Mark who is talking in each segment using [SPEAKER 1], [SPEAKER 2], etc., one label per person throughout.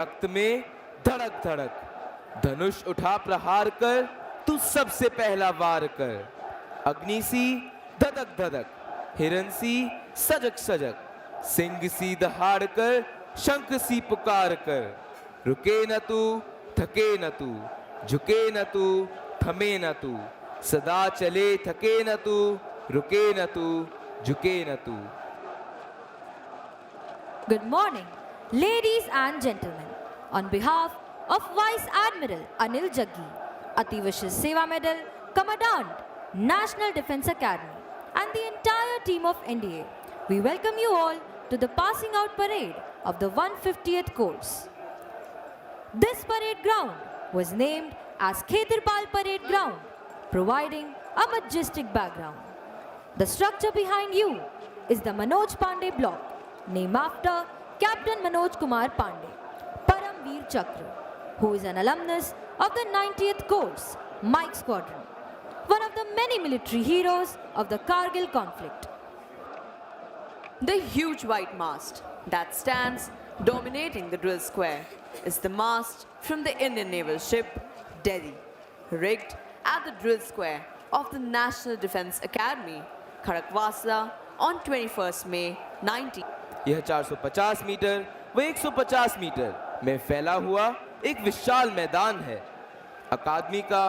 [SPEAKER 1] रक्त में धड़क धड़क, धनुष उठा प्रहार कर, तू सबसे पहला वार कर। अग्नि सी धधक धधक, हिरण सी सजग सजग, सिंह सी दहाड़ कर, शंख सी पुकार कर। रुके न तू, थके न तू, झुके न तू, थमे न तू, सदा चले थके न तू, रुके न तू, झुके न तू।
[SPEAKER 2] Good morning, ladies and gentlemen. On behalf of Vice Admiral Anil Jaggi, Ativishis Seva Medal, Commandant, National Defence Academy, and the entire team of NDA, we welcome you all to the passing out parade of the 150th course. This parade ground was named as Khetirpal Parade Ground, providing a majestic background. The structure behind you is the Manoj Pandey block, named after Captain Manoj Kumar Pandey, Paramveer Chakra, who is an alumnus of the 90th course, Mike Squadron, one of the many military heroes of the Kargil conflict.
[SPEAKER 3] The huge white mast that stands dominating the drill square is the mast from the Indian naval ship Delhi, rigged at the drill square of the National Defence Academy, Khadakwasla, on 21st May 19.
[SPEAKER 1] यह 450 metre व 150 metre में फैला हुआ एक विशाल मैदान है। अकादमी का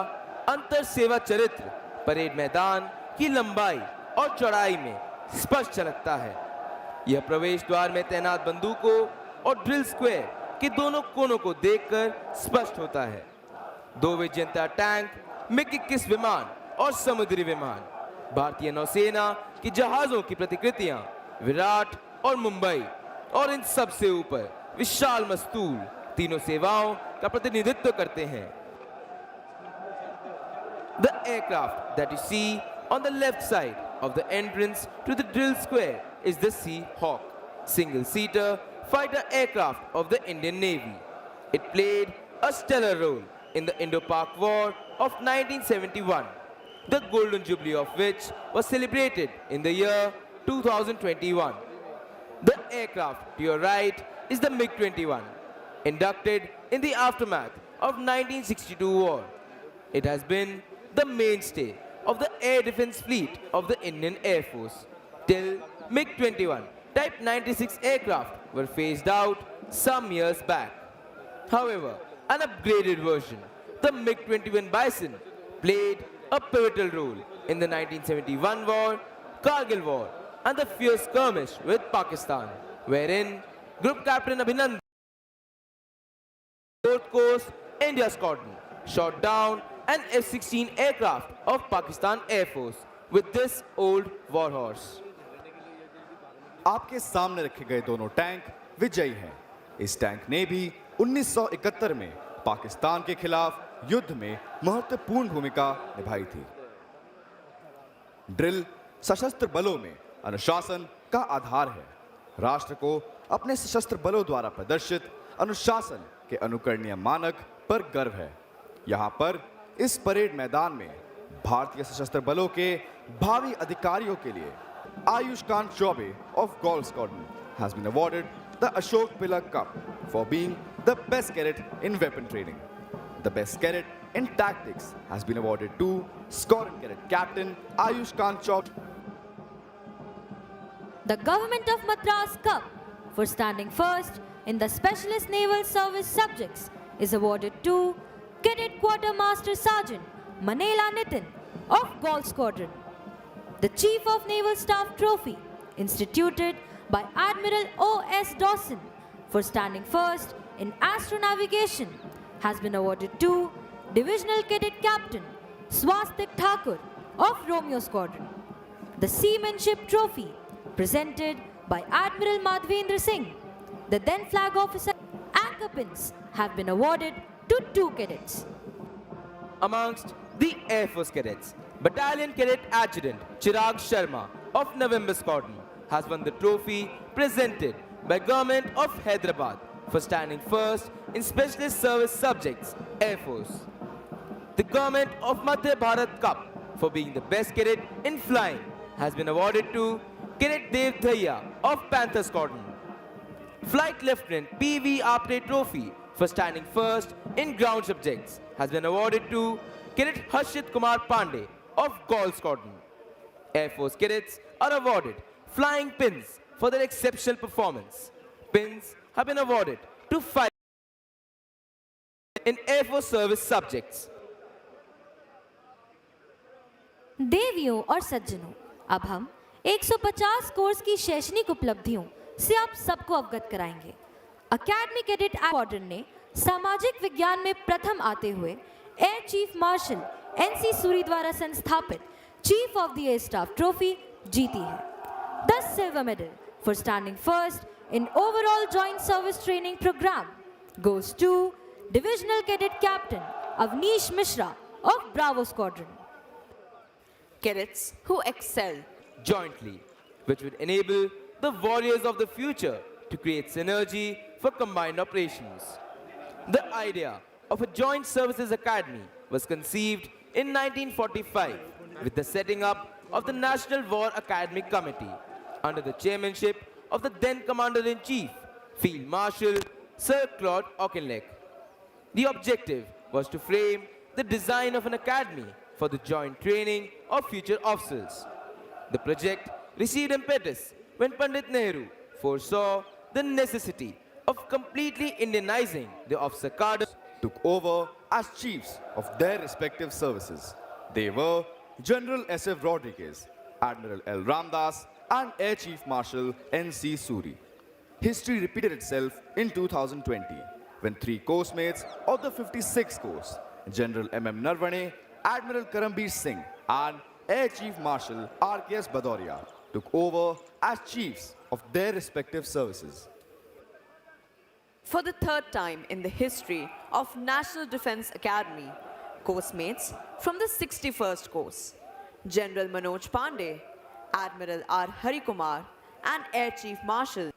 [SPEAKER 1] अंतर सेवा चरित्र परेड मैदान की लंबाई और चौड़ाई में स्पष्ट झलकता है। यह प्रवेश द्वार में तैनात बंदूकों और ड्रिल स्क्वायर के दोनों कोनों को देखकर स्पष्ट होता है। 2 विजेता टैंक, मिग 21 विमान और समुद्री विमान, भारतीय नौसेना की जहाजों की प्रतिकृतियां, विराट और मुंबई, और इन सब से ऊपर विशाल मस्तूल तीनों सेवाओं का प्रतिनिधित्व करते हैं। The aircraft that you see on the left side of the entrance to the drill square is the Sea Hawk, single-seater fighter aircraft of the Indian Navy. It played a stellar role in the Indo-Pak War of 1971, the Golden Jubilee of which was celebrated in the year 2021. The aircraft to your right is the MiG-21, inducted in the aftermath of 1962 war. It has been the mainstay of the air defense fleet of the Indian Air Force till MiG-21 Type 96 aircraft were phased out some years back. However, an upgraded version, the MiG-21 Bison, played a pivotal role in the 1971 war, Kargil War, and the fierce skirmish with Pakistan, wherein Group Captain Abhinandan, 4th Coast India Squadron, shot down an F-16 aircraft of Pakistan Air Force with this old warhorse.
[SPEAKER 4] आपके सामने रखे गए दोनों tank विजयी हैं। इस tank ने भी 1971 में पाकिस्तान के खिलाफ युद्ध में महत्वपूर्ण भूमिका निभाई थी। ड्रिल सशस्त्र बलों में अनुशासन का आधार है। राष्ट्र को अपने सशस्त्र बलों द्वारा प्रदर्शित अनुशासन के अनुकरणीय मानक पर गर्व है। यहाँ पर इस परेड मैदान में भारतीय सशस्त्र बलों के भावी अधिकारियों के लिए Ayush Khan Chaube of Golf Squadron has been awarded the Ashok Pillar Cup for being the best cadet in weapon training. The best cadet in tactics has been awarded to Squadron Cadet Captain Ayush Khan Chaube.
[SPEAKER 2] The Government of Madras Cup for standing first in the Specialist Naval Service subjects is awarded to Cadet Quartermaster Sergeant Manela Nitin of Golf Squadron. The Chief of Naval Staff Trophy, instituted by Admiral O.S. Dawson for standing first in astronavigation, has been awarded to Divisional Cadet Captain Swastik Thakur of Romeo Squadron. The Seamanship Trophy, presented by Admiral Madhvendra Singh, the then Flag Officer, anchor pins have been awarded to 2 cadets.
[SPEAKER 1] Amongst the Air Force cadets, Battalion Cadet Adjutant Chirag Sharma of November Squadron has won the trophy presented by Government of Hyderabad for standing first in Specialist Service Subjects, Air Force. The Government of Madhya Bharat Cup for being the best cadet in flying has been awarded to Cadet Dev Dhaiya of Panther Squadron. Flight Lieutenant P.V. Apte Trophy for standing first in ground subjects has been awarded to Cadet Harshit Kumar Pandey of Gaul Squadron. Air Force cadets are awarded flying pins for their exceptional performance. Pins have been awarded to 5 in Air Force service subjects.
[SPEAKER 2] देवियों और सज्जनों, अब हम 150 course की शैक्षणिक उपलब्धियों से आप सबको अवगत कराएंगे। अकेडमी कैडेट स्क्वाड्रन ने सामाजिक विज्ञान में प्रथम आते हुए air chief marshal NC Suri द्वारा संस्थापित chief of the air staff trophy जीती है। The silver medal for standing first in overall joint service training programme goes to Divisional Cadet Captain Avnish Mishra of Bravo Squadron.
[SPEAKER 3] Cadets who excel
[SPEAKER 1] Jointly, which would enable the warriors of the future to create synergy for combined operations. The idea of a joint services academy was conceived in 1945 with the setting up of the National War Academy Committee under the chairmanship of the then Commander-in-Chief, Field Marshal Sir Claude Auchinleck. The objective was to frame the design of an academy for the joint training of future officers. The project received impetus when Pandit Nehru foresaw the necessity of completely Indianizing the officer cadre.
[SPEAKER 4] Took over as chiefs of their respective services. They were General S.F. Rodriguez, Admiral L. Ramdas, and Air Chief Marshal N.C. Suri. History repeated itself in 2020 when 3 course mates of the 56th course, General M.M. Narvane, Admiral Karambir Singh, and Air Chief Marshal R.K.S. Bhadoria took over as chiefs of their respective services.
[SPEAKER 3] for the third time in the history of National Defense Academy. Course mates from the 61st course, General Manoj Pandey, Admiral R. Harikumar, and Air Chief Marshal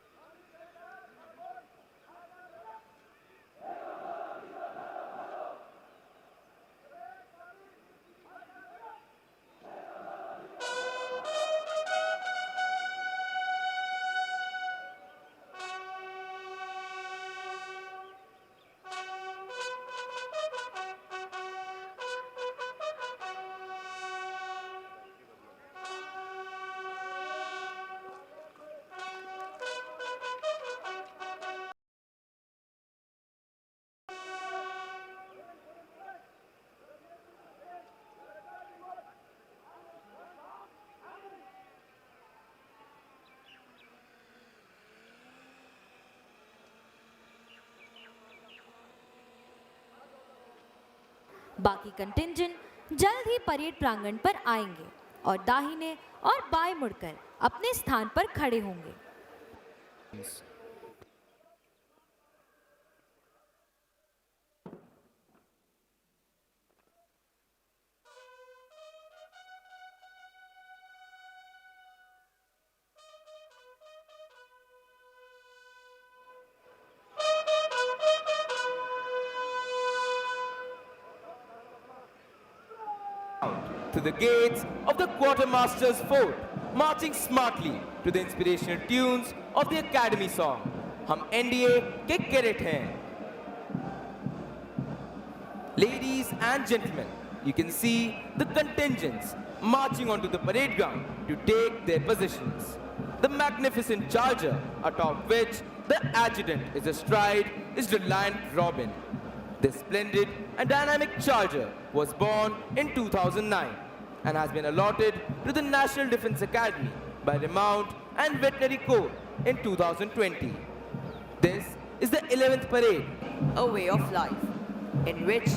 [SPEAKER 2] बाकी contingent जल्द ही parade प्रांगण पर आएंगे और दाहिने और बाएं मुड़कर अपने स्थान पर खड़े होंगे।
[SPEAKER 1] To the gates of the quartermaster's fort, marching smartly to the inspirational tunes of the academy song. हम NDA के cadet हैं. Ladies and gentlemen, you can see the contingents marching onto the parade ground to take their positions. The magnificent charger atop which the adjutant is astride is Reliant Robin. This splendid and dynamic charger was born in 2009 and has been allotted to the National Defense Academy by Remount and Veterinary Corps in 2020. This is the 11th parade,
[SPEAKER 3] a way of life in which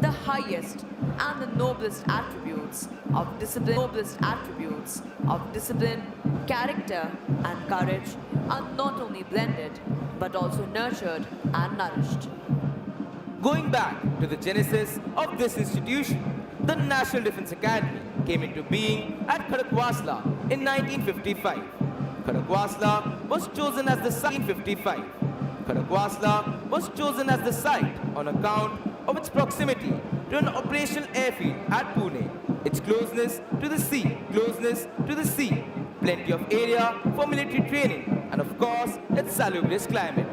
[SPEAKER 3] the highest and the noblest attributes of discipline, character and courage are not only blended but also nurtured and nourished.
[SPEAKER 1] Going back to the genesis of this institution, the National Defense Academy came into being at Khadakwasla in 1955. Khadakwasla was chosen as the site on account of its proximity to an operational airfield at Pune, its closeness to the sea, plenty of area for military training, and of course, its salubrious climate.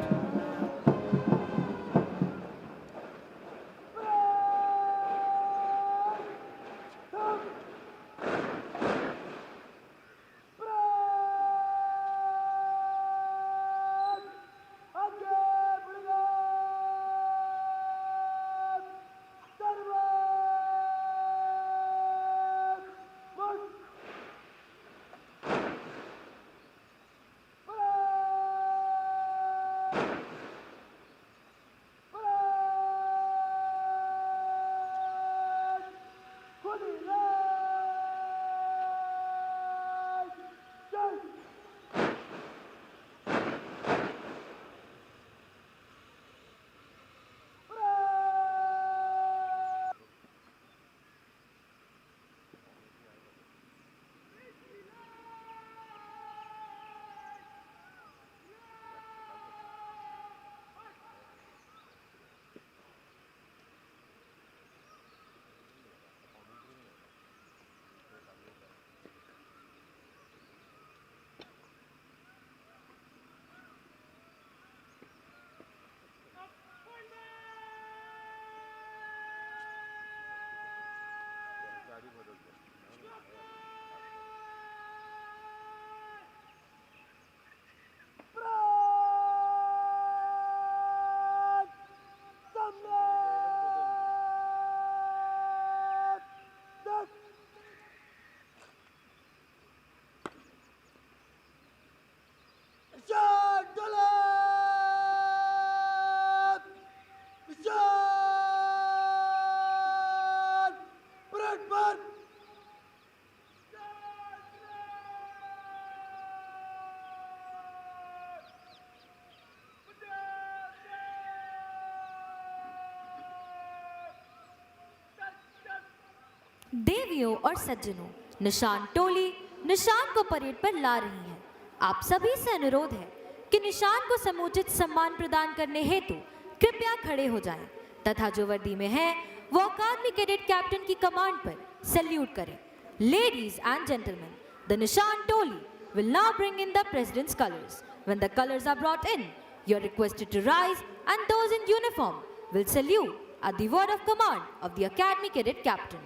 [SPEAKER 2] देवियों और सज्जनों, निशान टोली निशान को parade पर ला रही है। आप सभी से अनुरोध है कि निशान को समुचित सम्मान प्रदान करने हेतु कृपया खड़े हो जाएं तथा जो वर्दी में है वो अकादमी कैडेट कैप्टन की कमांड पर सैल्यूट करें। Ladies and gentlemen, the Nishan Toli will now bring in the President's colors. When the colors are brought in, you are requested to rise and those in uniform will salute at the word of command of the Academy Cadet Captain.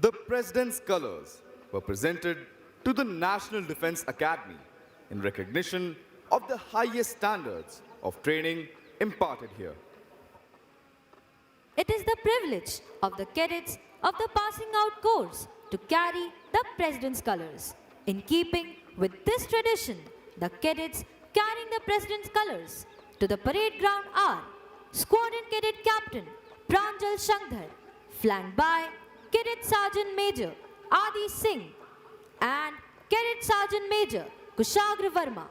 [SPEAKER 4] The President's colors were presented to the National Defense Academy in recognition of the highest standards of training imparted here.
[SPEAKER 2] It is the privilege of the cadets of the passing out course to carry the President's colors. In keeping with this tradition, the cadets carrying the President's colors to the parade ground are Squadron Cadet Captain Pranjal Shankdhar, flanked by Cadet Sergeant Major Adi Singh and Cadet Sergeant Major Kushagra Verma.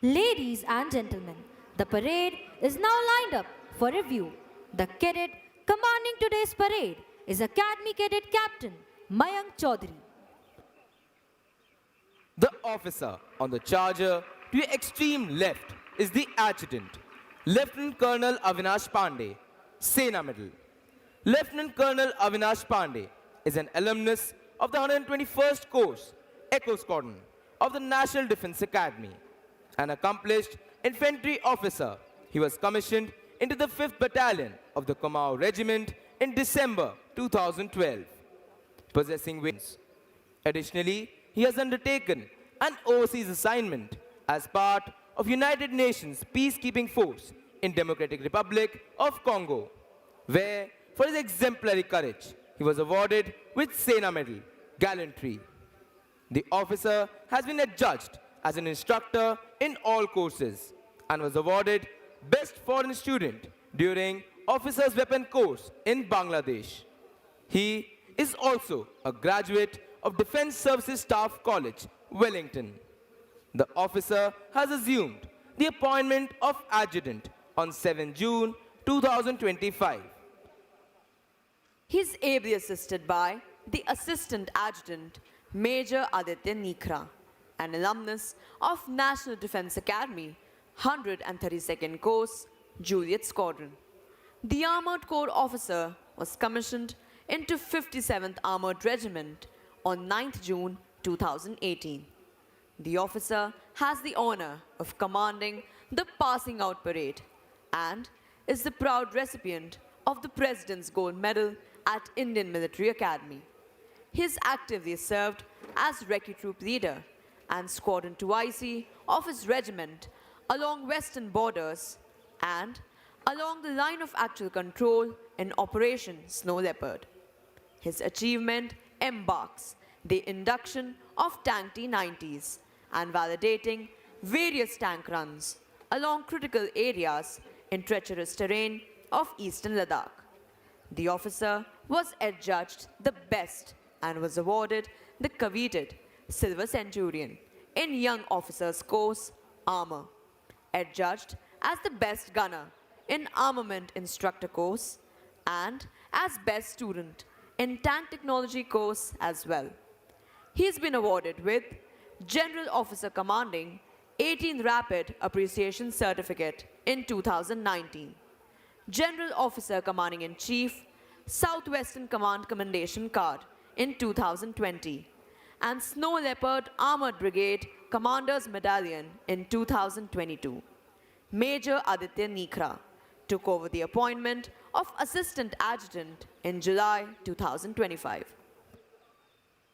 [SPEAKER 2] Ladies and gentlemen, the parade is now lined up for review. The cadet commanding today's parade is Academy Cadet Captain Mayank Chaudhary.
[SPEAKER 1] The officer on the charger to your extreme left is the adjutant, Lieutenant Colonel Avinash Pandey, Sena Medal. Lieutenant Colonel Avinash Pandey is an alumnus of the 121st Course, Echo Squadron of the National Defense Academy. An accomplished infantry officer, he was commissioned into the 5th Battalion of the Kumaon Regiment in December 2012, possessing wings. Additionally, he has undertaken an overseas assignment as part of United Nations Peacekeeping Force in Democratic Republic of Congo, where, for his exemplary courage, he was awarded with Sena Medal, Gallantry. The officer has been adjudged as an instructor in all courses and was awarded Best Foreign Student during Officers Weapon Course in Bangladesh. He is also a graduate of Defense Services Staff College, Wellington. The officer has assumed the appointment of adjutant on 7 June 2025.
[SPEAKER 3] He is ably assisted by the Assistant Adjutant, Major Aditya Nikra, an alumnus of National Defense Academy, 132nd Course, Juliet Squadron. The Armored Corps officer was commissioned into 57th Armored Regiment on 9th June 2018. The officer has the honor of commanding the Passing Out Parade and is the proud recipient of the President's Gold Medal at Indian Military Academy. He has actively served as Recce Troop Leader and Squadron 2IC of his regiment along western borders and along the line of actual control in Operation Snow Leopard. His achievement embarks the induction of Tank T-90s and validating various tank runs along critical areas in treacherous terrain of eastern Ladakh. The officer was adjudged the best and was awarded the coveted Silver Centurion in Young Officers Course Armor, adjudged as the best gunner in Armament Instructor Course and as best student in Tank Technology Course as well. He has been awarded with General Officer Commanding 18th Rapid Appreciation Certificate in 2019, General Officer Commanding in Chief Southwestern Command Commendation Card in 2020, and Snow Leopard Armored Brigade Commander's Medallion in 2022. Major Aditya Nikra took over the appointment of Assistant Adjutant in July 2025.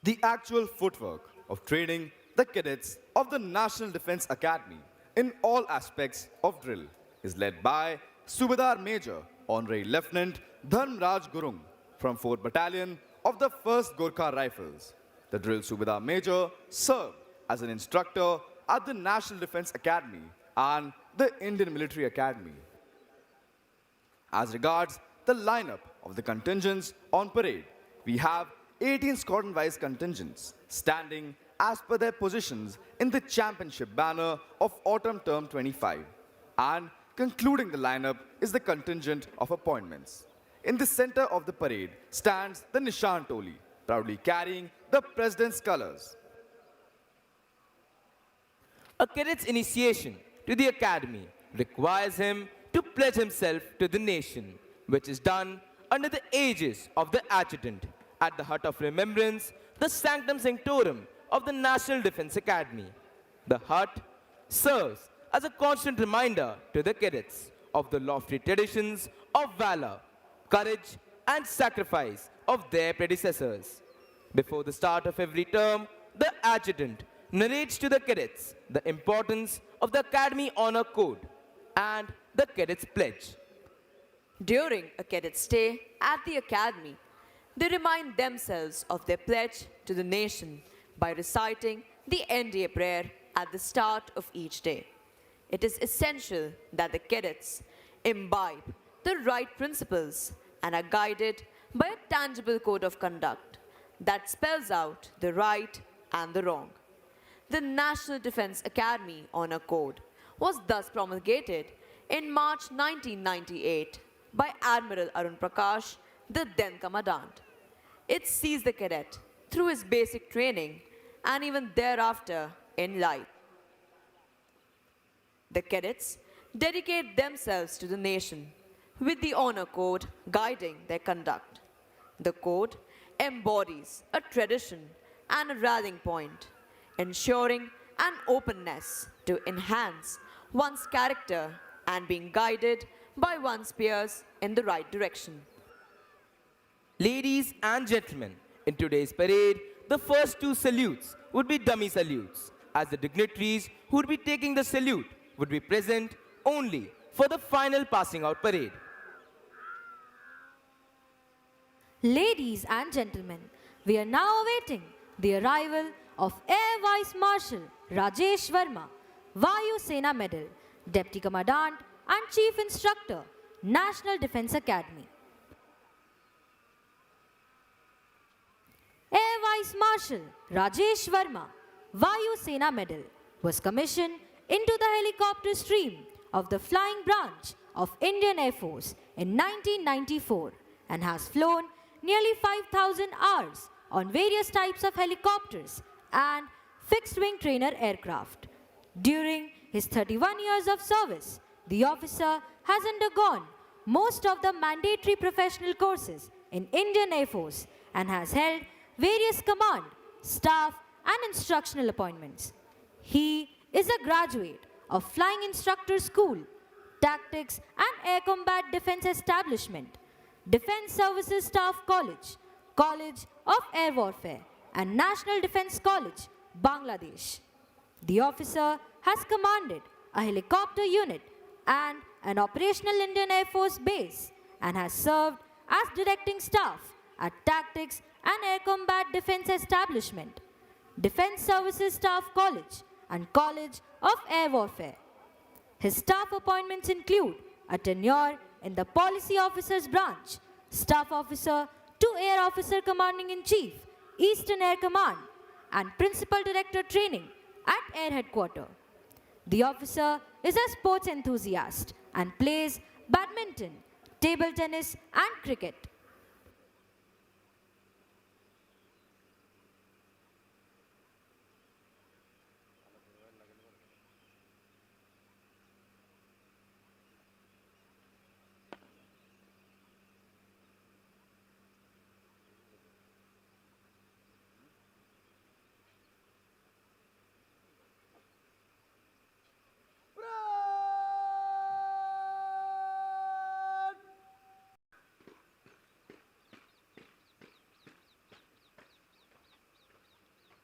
[SPEAKER 4] The actual footwork of training the cadets of the National Defense Academy in all aspects of drill is led by Subedar Major Honorary Lieutenant Dharmraj Gurung from 4th Battalion of the 1st Gorkha Rifles. The drill Subedar Major served as an instructor at the National Defense Academy and the Indian Military Academy. As regards the lineup of the contingents on parade, we have 18 squadron-wise contingents standing as per their positions in the championship banner of Autumn Term 25. And concluding the lineup is the contingent of appointments. In the center of the parade stands the Nishan Toli, proudly carrying the President's colors.
[SPEAKER 1] A cadet's initiation to the academy requires him to pledge himself to the nation, which is done under the aegis of the adjutant at the Hut of Remembrance, the Sanctum Sanctorum of the National Defense Academy. The hut serves as a constant reminder to the cadets of the lofty traditions of valor, courage, and sacrifice of their predecessors. Before the start of every term, the adjutant narrates to the cadets the importance of the Academy Honor Code and the Cadets Pledge.
[SPEAKER 3] During a cadet stay at the academy, they remind themselves of their pledge to the nation by reciting the NDA prayer at the start of each day. It is essential that the cadets imbibe the right principles and are guided by a tangible code of conduct that spells out the right and the wrong. The National Defense Academy Honor Code was thus promulgated in March 1998 by Admiral Arun Prakash, the then Commandant. It sees the cadet through his basic training and even thereafter in life. The cadets dedicate themselves to the nation with the honor code guiding their conduct. The code embodies a tradition and a rallying point, ensuring an openness to enhance one's character and being guided by one's peers in the right direction.
[SPEAKER 1] Ladies and gentlemen, in today's parade, the first two salutes would be dummy salutes, as the dignitaries who would be taking the salute would be present only for the final passing out parade.
[SPEAKER 2] Ladies and gentlemen, we are now awaiting the arrival of Air Vice Marshal Rajesh Verma, Vayu Sena Medal, Deputy Commandant and Chief Instructor, National Defense Academy. Air Vice Marshal Rajesh Verma, Vayu Sena Medal, was commissioned into the helicopter stream of the Flying Branch of Indian Air Force in 1994 and has flown nearly 5,000 hours on various types of helicopters and fixed-wing trainer aircraft. During his 31 years of service, the officer has undergone most of the mandatory professional courses in Indian Air Force and has held various command, staff and instructional appointments. He is a graduate of Flying Instructor School, Tactics and Air Combat Defense Establishment, Defense Services Staff College, College of Air Warfare and National Defense College, Bangladesh. The officer has commanded a helicopter unit and an operational Indian Air Force base and has served as directing staff at Tactics and Air Combat Defense Establishment, Defense Services Staff College and College of Air Warfare. His staff appointments include a tenure in the Policy Officers Branch, Staff Officer to Air Officer Commanding-in-Chief, Eastern Air Command and Principal Director Training at Air Headquarters. The officer is a sports enthusiast and plays badminton, table tennis and cricket.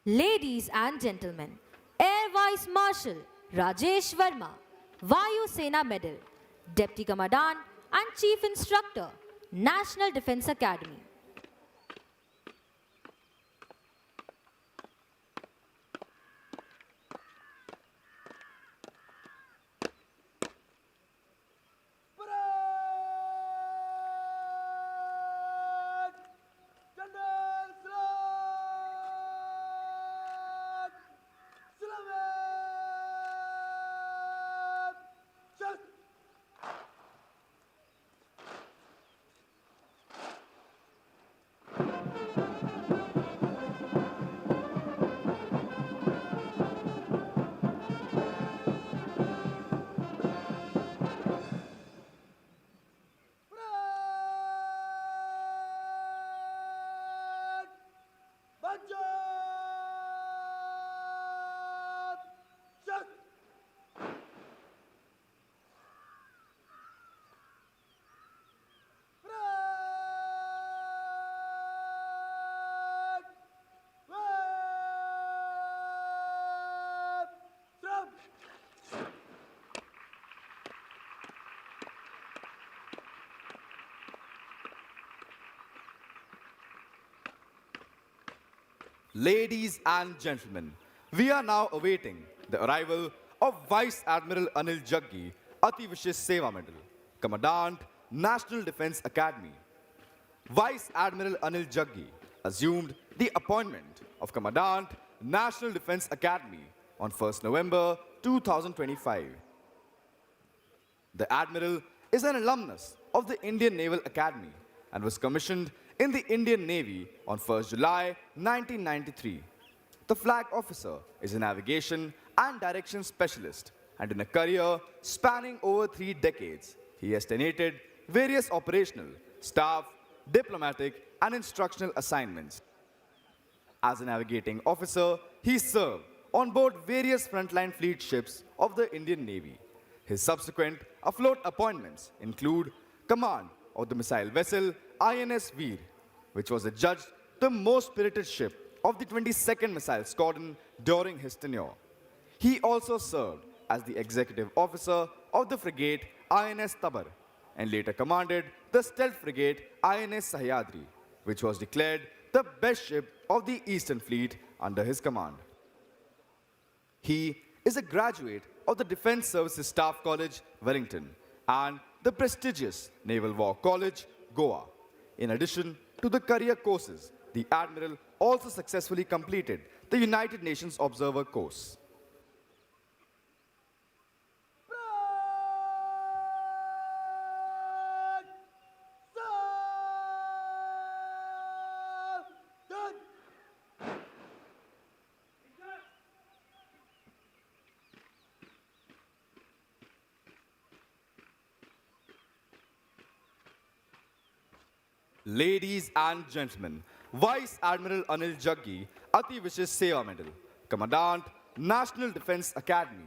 [SPEAKER 2] Ladies and gentlemen, Air Vice Marshal Rajesh Verma, Vayu Sena Medal, Deputy Commandant and Chief Instructor, National Defence Academy.
[SPEAKER 4] Ladies and gentlemen, we are now awaiting the arrival of Vice Admiral Anil Jaggi, Ati Vishesh Seva Medal, Commandant, National Defence Academy. Vice Admiral Anil Jaggi assumed the appointment of Commandant, National Defence Academy on 1st November 2025. The Admiral is an alumnus of the Indian Naval Academy and was commissioned in the Indian Navy on 1st July 1993. The flag officer is a navigation and direction specialist, and in a career spanning over 3 decades, he has tenated various operational, staff, diplomatic, and instructional assignments. As a navigating officer, he served on board various frontline fleet ships of the Indian Navy. His subsequent afloat appointments include command of the missile vessel INS Veer, which was adjudged the most spirited ship of the 22nd Missile Squadron during his tenure. He also served as the executive officer of the frigate INS Tabar and later commanded the stealth frigate INS Sahyadri, which was declared the best ship of the Eastern Fleet under his command. He is a graduate of the Defence Services Staff College, Wellington, and the prestigious Naval War College, Goa. In addition to the career courses, the Admiral also successfully completed the United Nations Observer course. Ladies and gentlemen, Vice Admiral Anil Jaggi, Ati Vishesh Seva Medal, Commandant, National Defence Academy.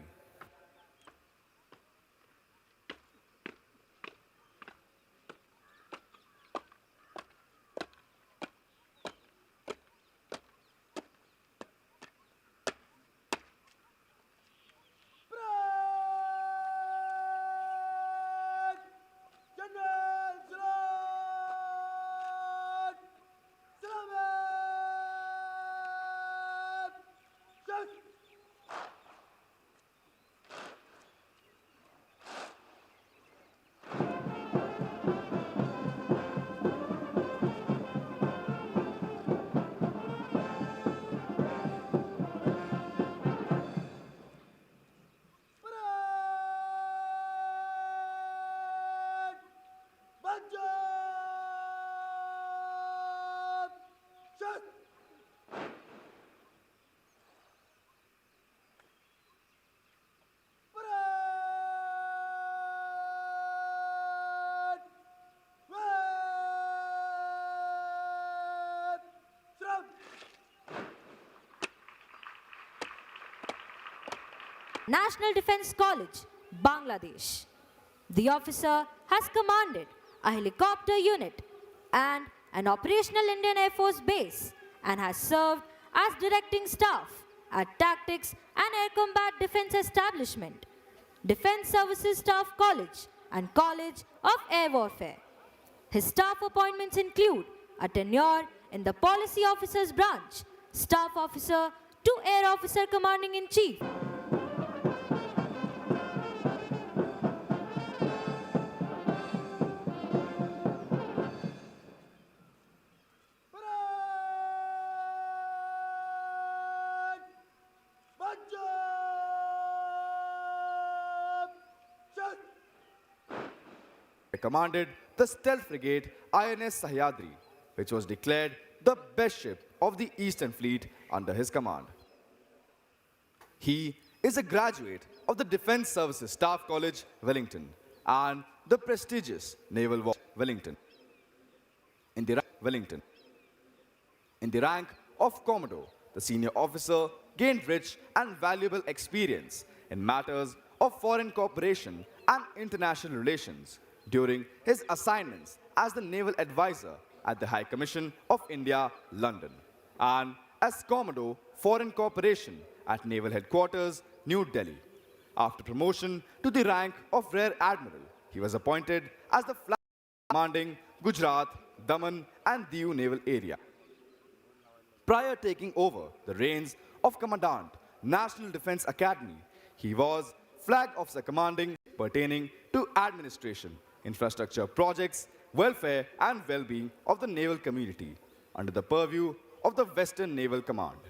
[SPEAKER 2] National Defence College, Bangladesh. The officer has commanded a helicopter unit and an operational Indian Air Force base and has served as directing staff at Tactics and Air Combat Defence Establishment, Defence Services Staff College and College of Air Warfare. His staff appointments include a tenure in the Policy Officers Branch, Staff Officer to Air Officer Commanding-in-Chief.
[SPEAKER 4] Commanded the stealth frigate INS Sahyadri, which was declared the best ship of the Eastern Fleet under his command. He is a graduate of the Defence Services Staff College, Wellington, and the prestigious Naval War Wellington. In the rank of Commodore, the senior officer gained rich and valuable experience in matters of foreign cooperation and international relations during his assignments as the Naval Advisor at the High Commission of India, London, and as Commodore Foreign Cooperation at Naval Headquarters, New Delhi. After promotion to the rank of Rear Admiral, he was appointed as the flag commanding Gujarat, Daman and Diu Naval Area. Prior taking over the reins of Commandant, National Defence Academy, he was Flag Officer Commanding pertaining to administration, infrastructure projects, welfare and well-being of the naval community under the purview of the Western Naval Command.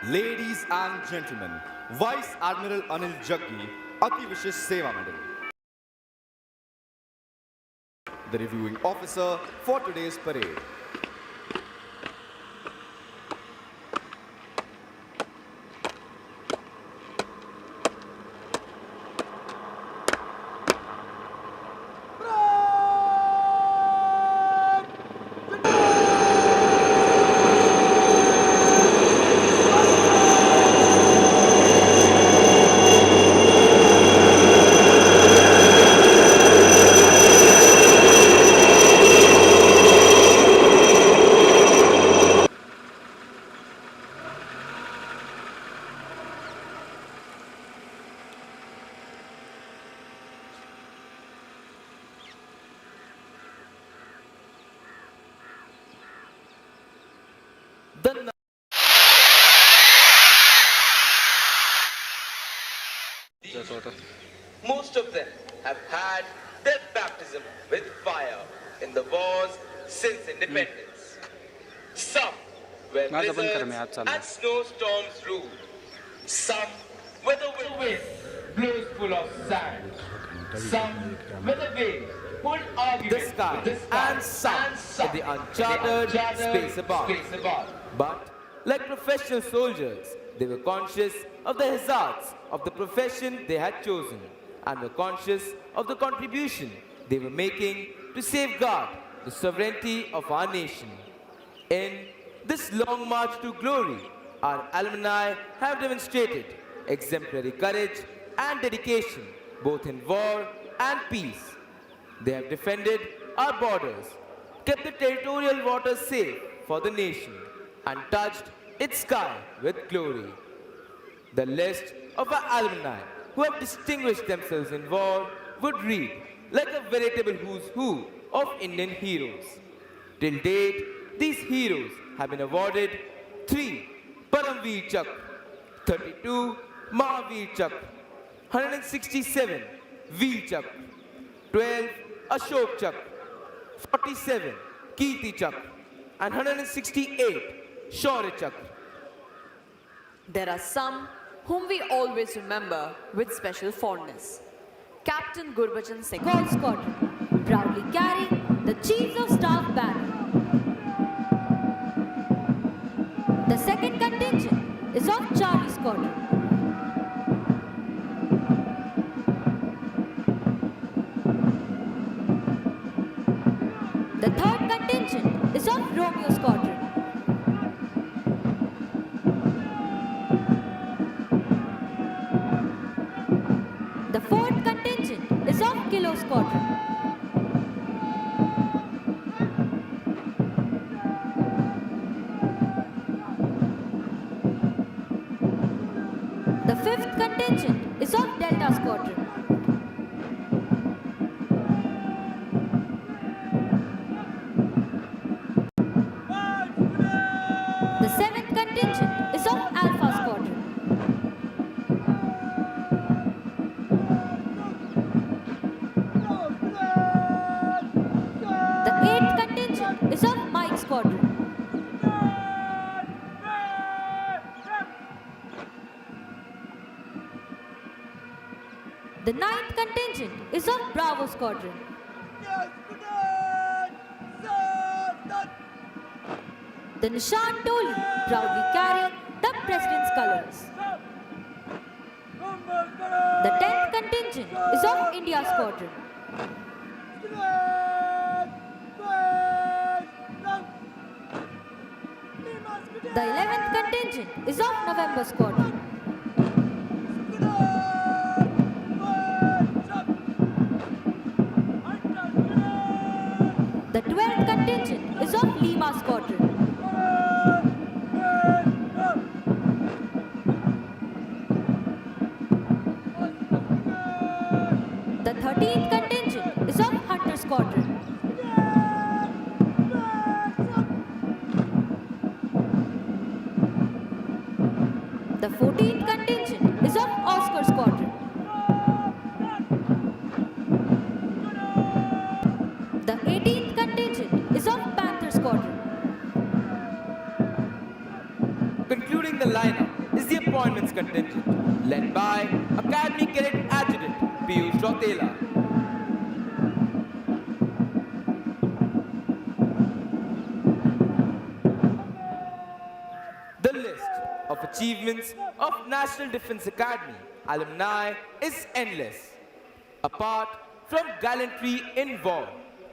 [SPEAKER 4] Ladies and gentlemen, Vice Admiral Anil Jaggi, Ati Vishesh Seva Medal. The reviewing officer for today's parade.
[SPEAKER 1] Most of them have had their baptism with fire in the wars since independence. Some where blizzards and snowstorms rule. Some where the wind blows full of sand. Some where the waves hold arguments
[SPEAKER 5] The sky and sun in the uncharted space above. But like professional soldiers, they were conscious of the hazards of the profession they had chosen and were conscious of the contribution they were making to safeguard the sovereignty of our nation. In this long march to glory, our alumni have demonstrated exemplary courage and dedication both in war and peace. They have defended our borders, kept the territorial waters safe for the nation, and touched its sky with glory. The list of our alumni who have distinguished themselves in war would read like a veritable who's who of Indian heroes. Till date, these heroes have been awarded 3 Paramveer Chakra, 32 Mahavir Chakra, 167 Veer Chakra, 12 Ashok Chakra, 47 Kirti Chakra, and 168 Shaurya Chakra.
[SPEAKER 3] There are some whom we always remember with special fondness. Captain Gurbachan Singh.
[SPEAKER 2] Gold Squadron proudly carry the Chiefs of Staff banner. The second contingent is of Charlie Squadron. The third contingent is of Romeo Squadron. The fourth contingent is of Kilo Squadron. The fifth contingent is of Delta Squadron. The seventh contingent is of Alpha Squadron. The eighth contingent is of Mike Squadron. The ninth contingent is of Bravo Squadron. The Nishan Toli proudly carry the President's colors. The 10th contingent is of India Squadron. The 11th contingent is of November Squadron. The 12th contingent is of Lima Squadron. The 13th contingent is of Hunter Squadron. The 14th contingent is of Oscar Squadron. The 18th contingent is of Panther Squadron.
[SPEAKER 5] Concluding the lineup is the appointments contingent, led by Academy Cadet Adjutant Piyush Rautela. The list of achievements of National Defense Academy alumni is endless. Apart from gallantry in war,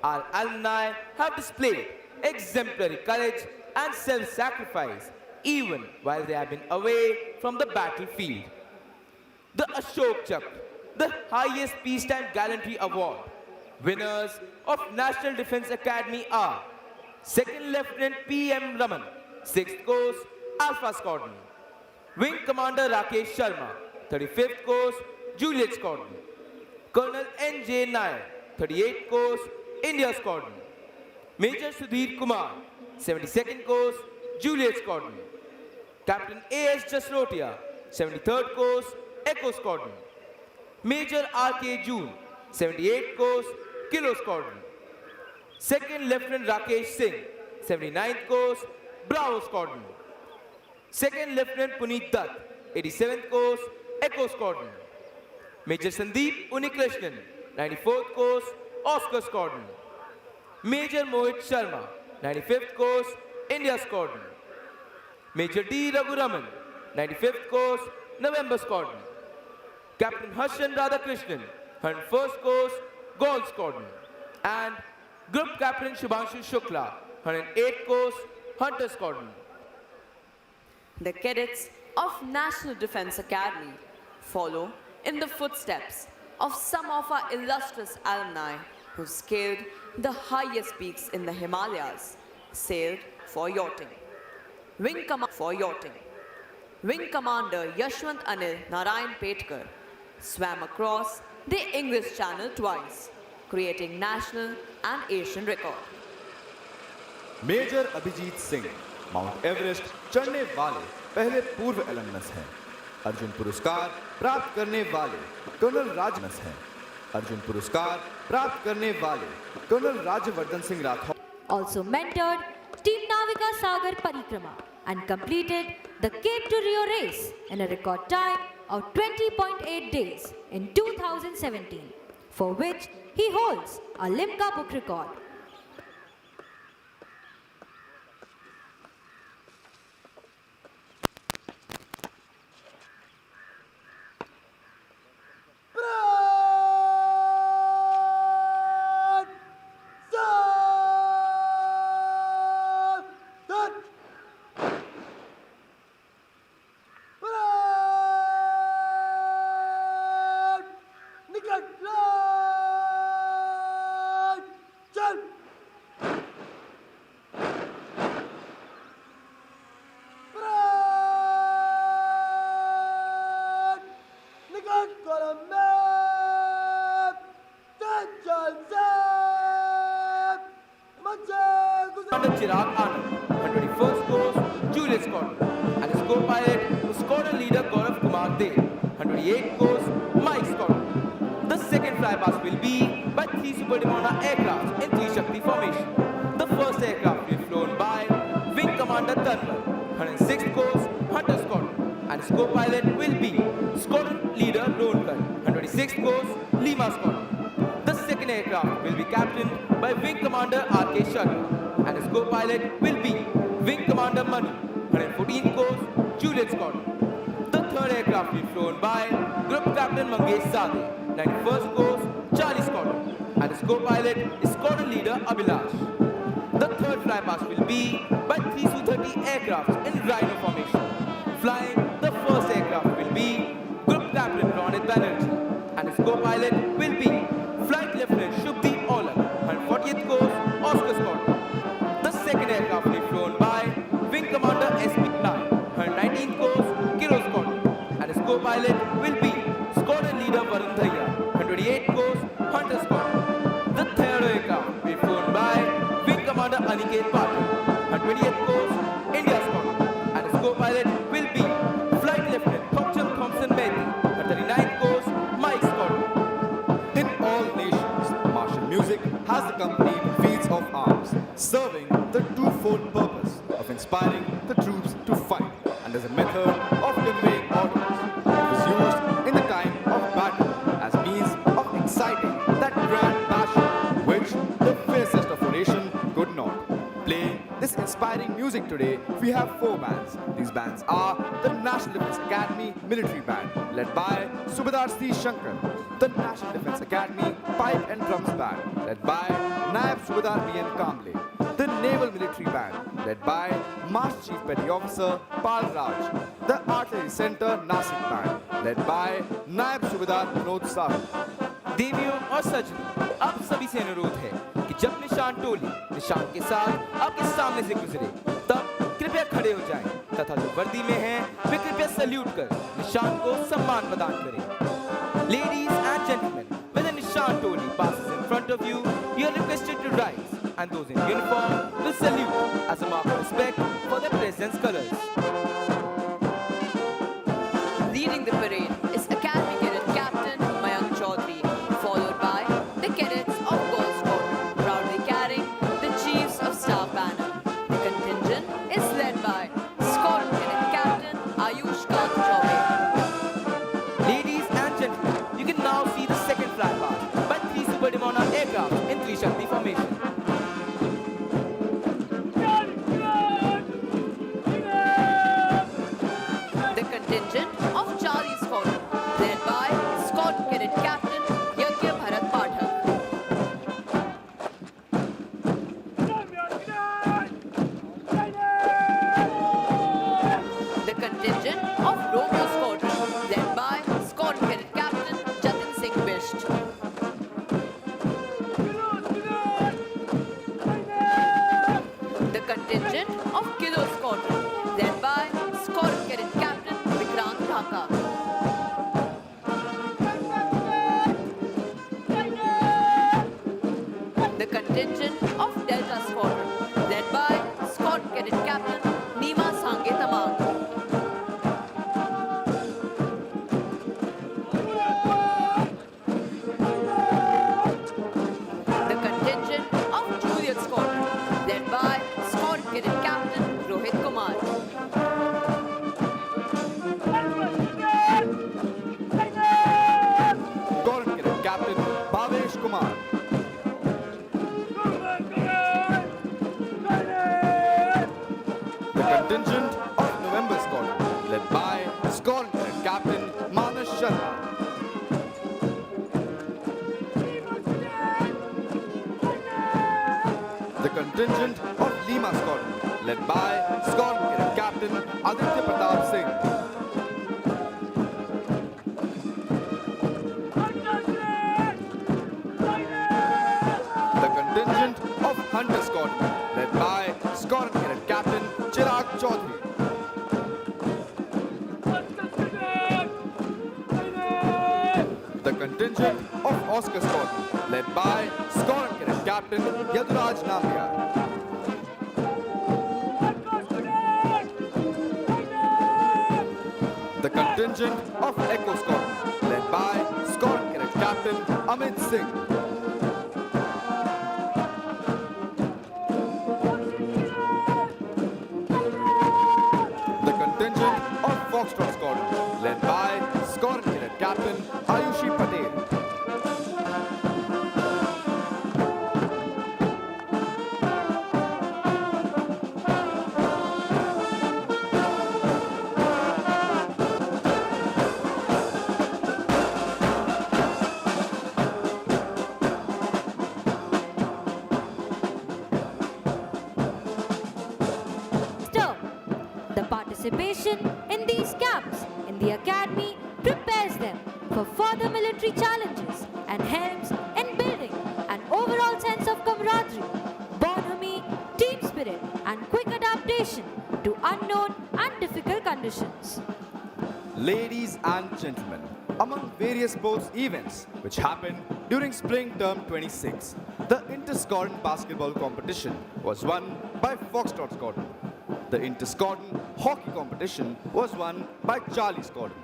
[SPEAKER 5] our alumni have displayed exemplary courage and self-sacrifice even while they have been away from the battlefield. The Ashok Chakra, the highest peacetime gallantry award, winners of National Defense Academy are 2nd Lieutenant P.M. Raman, 6th Course, Alpha Squadron; Wing Commander Rakesh Sharma, 35th Course, Juliet Squadron; Colonel N.J. Nair, 38th Course, India Squadron; Major Sudhir Kumar, 72nd Course, Juliet Squadron; Captain A.S. Jasrotia, 73rd Course, Echo Squadron; Major R.K. June, 78th Course, Kilo Squadron; 2nd Lieutenant Rakesh Singh, 79th Course, Bravo Squadron; 2nd Lieutenant Puneet Dutt, 87th Course, Echo Squadron; Major Sandeep Unikrishnan, 94th Course, Oscar Squadron; Major Mohit Sharma, 95th Course, India Squadron; Major D. Raghuraman, 95th Course, November Squadron; Captain Harshan Radhakrishnan, 101st Course, Gold Squadron; and Group Captain Shubhanshu Shukla, 108th Course, Hunter Squadron.
[SPEAKER 3] The cadets of National Defense Academy follow in the footsteps of some of our illustrious alumni who scaled the highest peaks in the Himalayas, sailed for yachting. Wing Commander Yashwant Anil Narayan Petkar swam across the English Channel twice, creating national and Asian record.
[SPEAKER 4] Major Abhijeet Singh Mount Everest चढ़ने वाले पहले पूर्व एलमनस हैं। अर्जुन पुरस्कार प्राप्त करने वाले colonel राजनस हैं। अर्जुन पुरस्कार प्राप्त करने वाले Colonel Rajyavardhan Singh Rathore
[SPEAKER 2] Also mentored Team Navika Sagar Parikrama and completed the Cape to Rio race in a record time of 20.8 days in 2017, for which he holds a Limca book record.
[SPEAKER 5] Commander Chirag Anand, 121st course Julius Squadron, and his co-pilot was Squadron Leader Gaurav Kumar Dev, 128th course Mike Squadron. The second flypast will be by 3 Super Demona aircraft in 3 Shakti formation. The first aircraft will be flown by Wing Commander Tanwar, 106th course Hunter Squadron, and his co-pilot will be Squadron Leader Ronkar, 126th course Lima Squadron. The second aircraft will be captained by Wing Commander R.K. Sharma, and his co-pilot will be Wing Commander Manu, 114th course Juliet Squadron. The third aircraft will be flown by Group Captain Mangesh Sade, 91st course Charlie Squadron, and his co-pilot is Squadron Leader Abhilash. The third flypast will be by 3 Su-30 aircraft in Rhino formation. Flying the first aircraft will be Group Captain Ronit Banerjee, and his co-pilot will be Flight Lieutenant Shubdeep Aulak, 140th course Oscar Squadron. The second aircraft will be flown by Wing Commander S.P. Lai, 119th course Kiro Squadron, and his co-pilot will be Squadron Leader Varun Dhaya, 128th course Hunter Squadron. The third aircraft will be flown by Wing Commander Aniket Patil, 120th course India Squadron, and his co-pilot will be Flight Lieutenant Thokcham Thompson Mehdi, 139th course Mike Squadron.
[SPEAKER 4] In all nations, martial music has accompanied feats of arms, serving the twofold purpose of inspiring the troops to fight and as a method of conveying orders. It was used in the time of battle as means of exciting that grand passion which the fiercest of a nation could not. Playing this inspiring music today, we have 4 bands. These bands are the National Defence Academy Military Band, led by Subedar C. Shankar, the National Defence Academy Pipe and Drums Band, led by Naib Subedar B.N. Kamble, the Naval Military Band, led by Master Chief Petty Officer Pal Raj, the Artillery Center Nasik Band, led by Naib Subedar Vinod Sahu.
[SPEAKER 5] देवियों और सज्जनों, आप सभी से अनुरोध है कि जब निशान टोली निशान के साथ आपके सामने से गुजरे तब कृपया खड़े हो जाएं तथा जो वर्दी में हैं वे कृपया सल्यूट कर निशान को सम्मान प्रदान करें। Ladies and gentlemen, when the Nishan Toli passes in front of you, you are requested to rise, and those in uniform will salute as a mark of respect for their president's colors.
[SPEAKER 3] Leading the parade is Academy Cadet Captain Mayank Chaudhary, followed by the cadets of Gold Squadron, proudly carrying the Chiefs of Staff banner. The contingent is led by Squadron Cadet Captain Ayush Kant Chaubey.
[SPEAKER 5] Ladies and gentlemen, you can now see the second flypast by 3 Super Demona aircraft in 3 Shakti formation.
[SPEAKER 3] The contingent of Charlie Squadron, led by Squadron Cadet Captain Yagya Bharat Pathak. The contingent of Romeo Squadron, led by Squadron Cadet Captain Jatin Singh Bisht. The contingent of Kilo Squadron, led by Squadron Cadet Captain Vikrant Dhaka. The contingent of Delta Squadron, led by
[SPEAKER 4] Kumar. The contingent of November Squadron, led by Squadron Cadet Captain Manas Sharma. The contingent of Lima Squadron, led by Squadron Cadet Captain Aditya Pratap Singh. The contingent of Hunter Squadron, led by Squadron Cadet Captain Chirag Chaudhary. The contingent of Oscar Squadron, led by Squadron Cadet Captain Yaduraj Nambiar. The contingent of Echo Squadron, led by Squadron Cadet Captain Amit Singh. The contingent of Foxtrot Squadron, led by Squadron Cadet Captain Ayushi Patel.
[SPEAKER 2] Still, the participation in these camps in the academy prepares them for further military challenges and helps in building an overall sense of camaraderie, bonhomie, team spirit, and quick adaptation to unknown and difficult conditions.
[SPEAKER 4] Ladies and gentlemen, among various sports events which happened during spring term 26, the inter-squadron basketball competition was won by Foxtrot Squadron. The inter-squadron hockey competition was won by Charlie Squadron.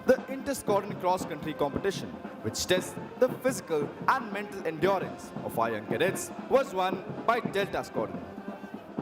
[SPEAKER 4] The inter-squadron cross-country competition, which tests the physical and mental endurance of our young cadets, was won by Delta Squadron.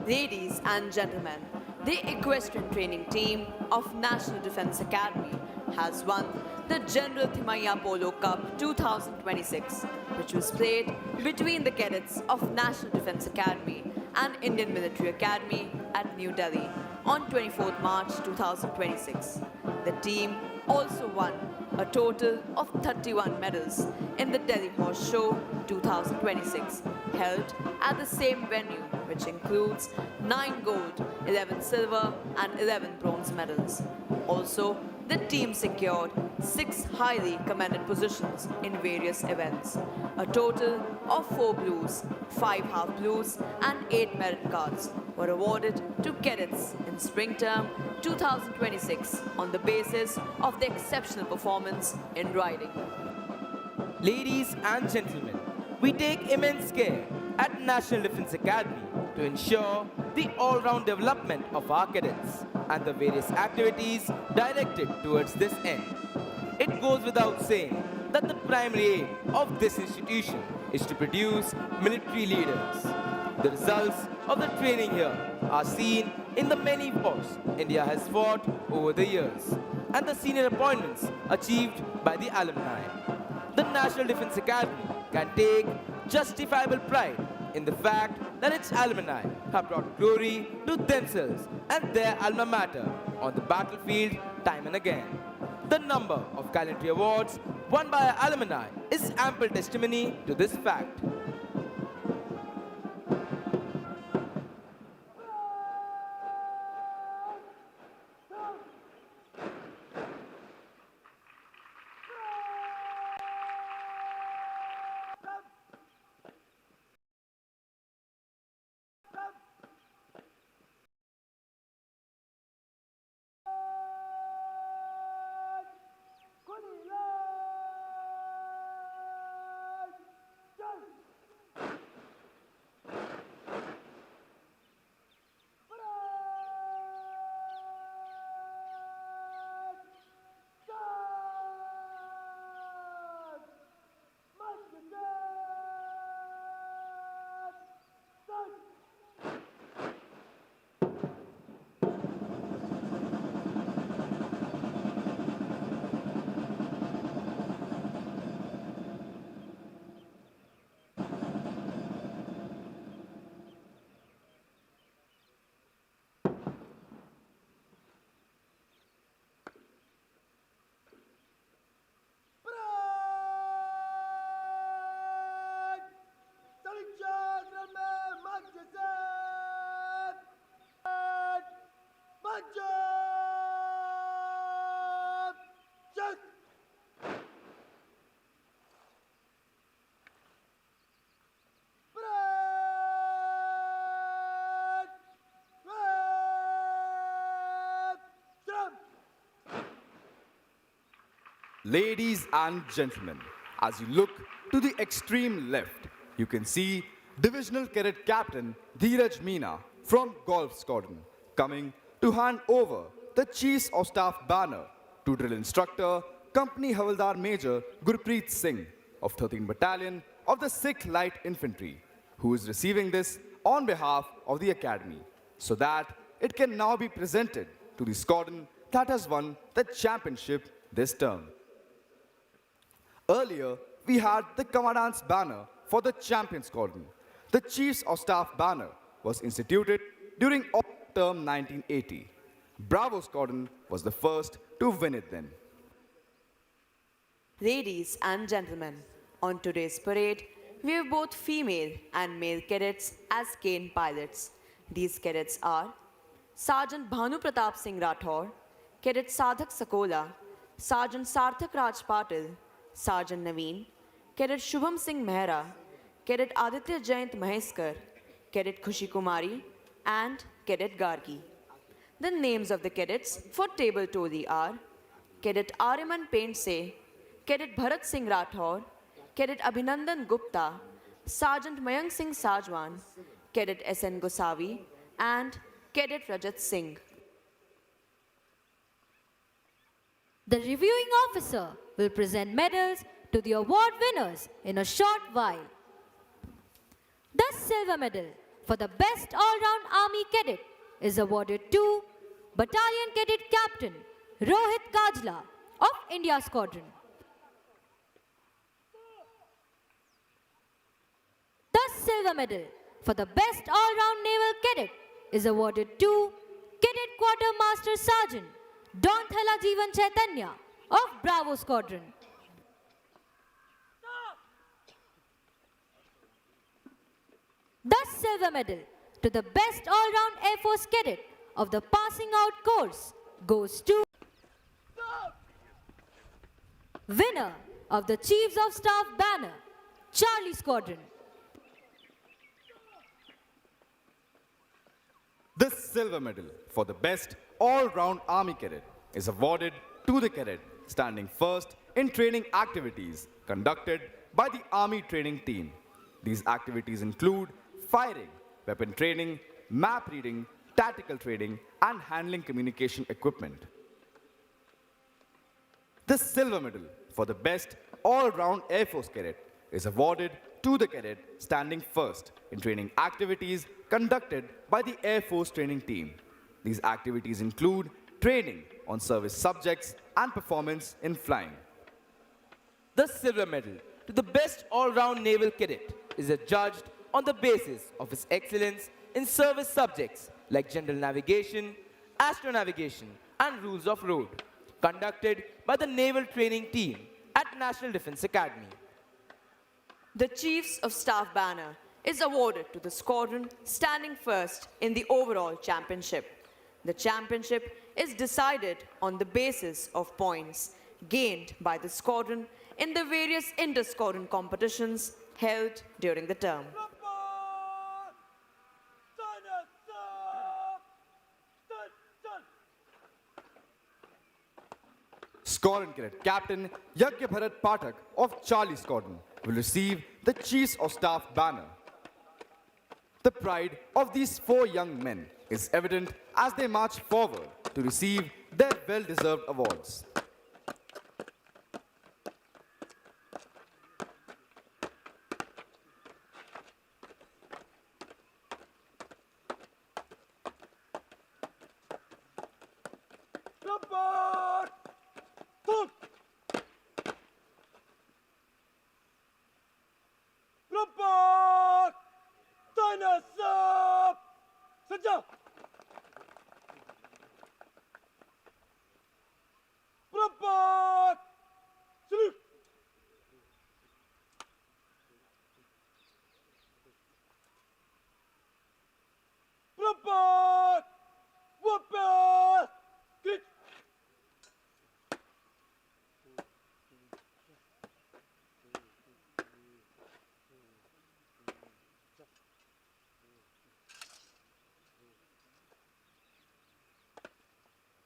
[SPEAKER 3] Ladies and gentlemen, the equestrian training team of National Defense Academy has won the General Thimaiya Polo Cup 2026, which was played between the cadets of National Defense Academy and Indian Military Academy at New Delhi on 24th March 2026. The team also won a total of 31 medals in the Delhi Horse Show 2026, held at the same venue, which includes 9 gold, 11 silver and 11 bronze medals. Also, the team secured 6 highly commended positions in various events. A total of 4 blues, 5 half blues and 8 merit cards were awarded to cadets in spring term 2026 on the basis of their exceptional performance in riding.
[SPEAKER 5] Ladies and gentlemen, we take immense care at National Defense Academy to ensure the all-round development of our cadets and the various activities directed towards this end. It goes without saying that the primary aim of this institution is to produce military leaders. The results of the training here are seen in the many wars India has fought over the years and the senior appointments achieved by the alumni. The National Defense Academy can take justifiable pride in the fact that its alumni have brought glory to themselves and their alma mater on the battlefield time and again. The number of gallantry awards won by our alumni is ample testimony to this fact.
[SPEAKER 4] Ladies and gentlemen, as you look to the extreme left, you can see Divisional Cadet Captain Dheeraj Meena from Golf Squadron coming to hand over the Chiefs of Staff banner to Drill Instructor Company Havildar Major Gurpreet Singh of 13th Battalion of the Sikh Light Infantry, who is receiving this on behalf of the Academy, so that it can now be presented to the squadron that has won the championship this term. Earlier, we had the Commandant's banner for the champion squadron. The Chiefs of Staff banner was instituted during term 1980. Bravo Squadron was the first to win it then.
[SPEAKER 3] Ladies and gentlemen, on today's parade, we have both female and male cadets as cane pilots. These cadets are Sergeant Bhanu Pratap Singh Rathore, Cadet Sadhak Sakola, Sergeant Sarthak Raj Patil, Sergeant Naveen, Cadet Shubham Singh Mehra, Cadet Aditya Jayant Maheskar, Cadet Khushi Kumari, and Cadet Gargi. The names of the cadets for table toli are Cadet Ariman Paintse, Cadet Bharat Singh Rathore, Cadet Abhinandan Gupta, Sergeant Mayank Singh Sajwan, Cadet S.N. Gosavi, and Cadet Rajat Singh.
[SPEAKER 2] The reviewing officer will present medals to the award winners in a short while. The silver medal for the best all-round army cadet is awarded to Battalion Cadet Captain Rohit Kajla of India Squadron. The silver medal for the best all-round naval cadet is awarded to Cadet Quartermaster Sergeant Don Thala Jeevan Chaitanya of Bravo Squadron. The silver medal to the best all-round Air Force cadet of the passing out course goes to winner of the Chiefs of Staff banner, Charlie Squadron.
[SPEAKER 4] The silver medal for the best all-round Army cadet is awarded to the cadet standing first in training activities conducted by the Army training team. These activities include firing, weapon training, map reading, tactical training, and handling communication equipment. The silver medal for the best all-round Air Force cadet is awarded to the cadet standing first in training activities conducted by the Air Force training team. These activities include training on service subjects and performance in flying.
[SPEAKER 5] The silver medal to the best all-round naval cadet is adjudged on the basis of his excellence in service subjects like general navigation, astronavigation, and rules of road, conducted by the Naval Training Team at National Defense Academy.
[SPEAKER 3] The Chiefs of Staff banner is awarded to the squadron standing first in the overall championship. The championship is decided on the basis of points gained by the squadron in the various inter-squadron competitions held during the term.
[SPEAKER 4] Squadron Cadet Captain Yagya Bharat Pathak of Charlie Squadron will receive the Chiefs of Staff banner. The pride of these four young men is evident as they march forward to receive their well-deserved awards.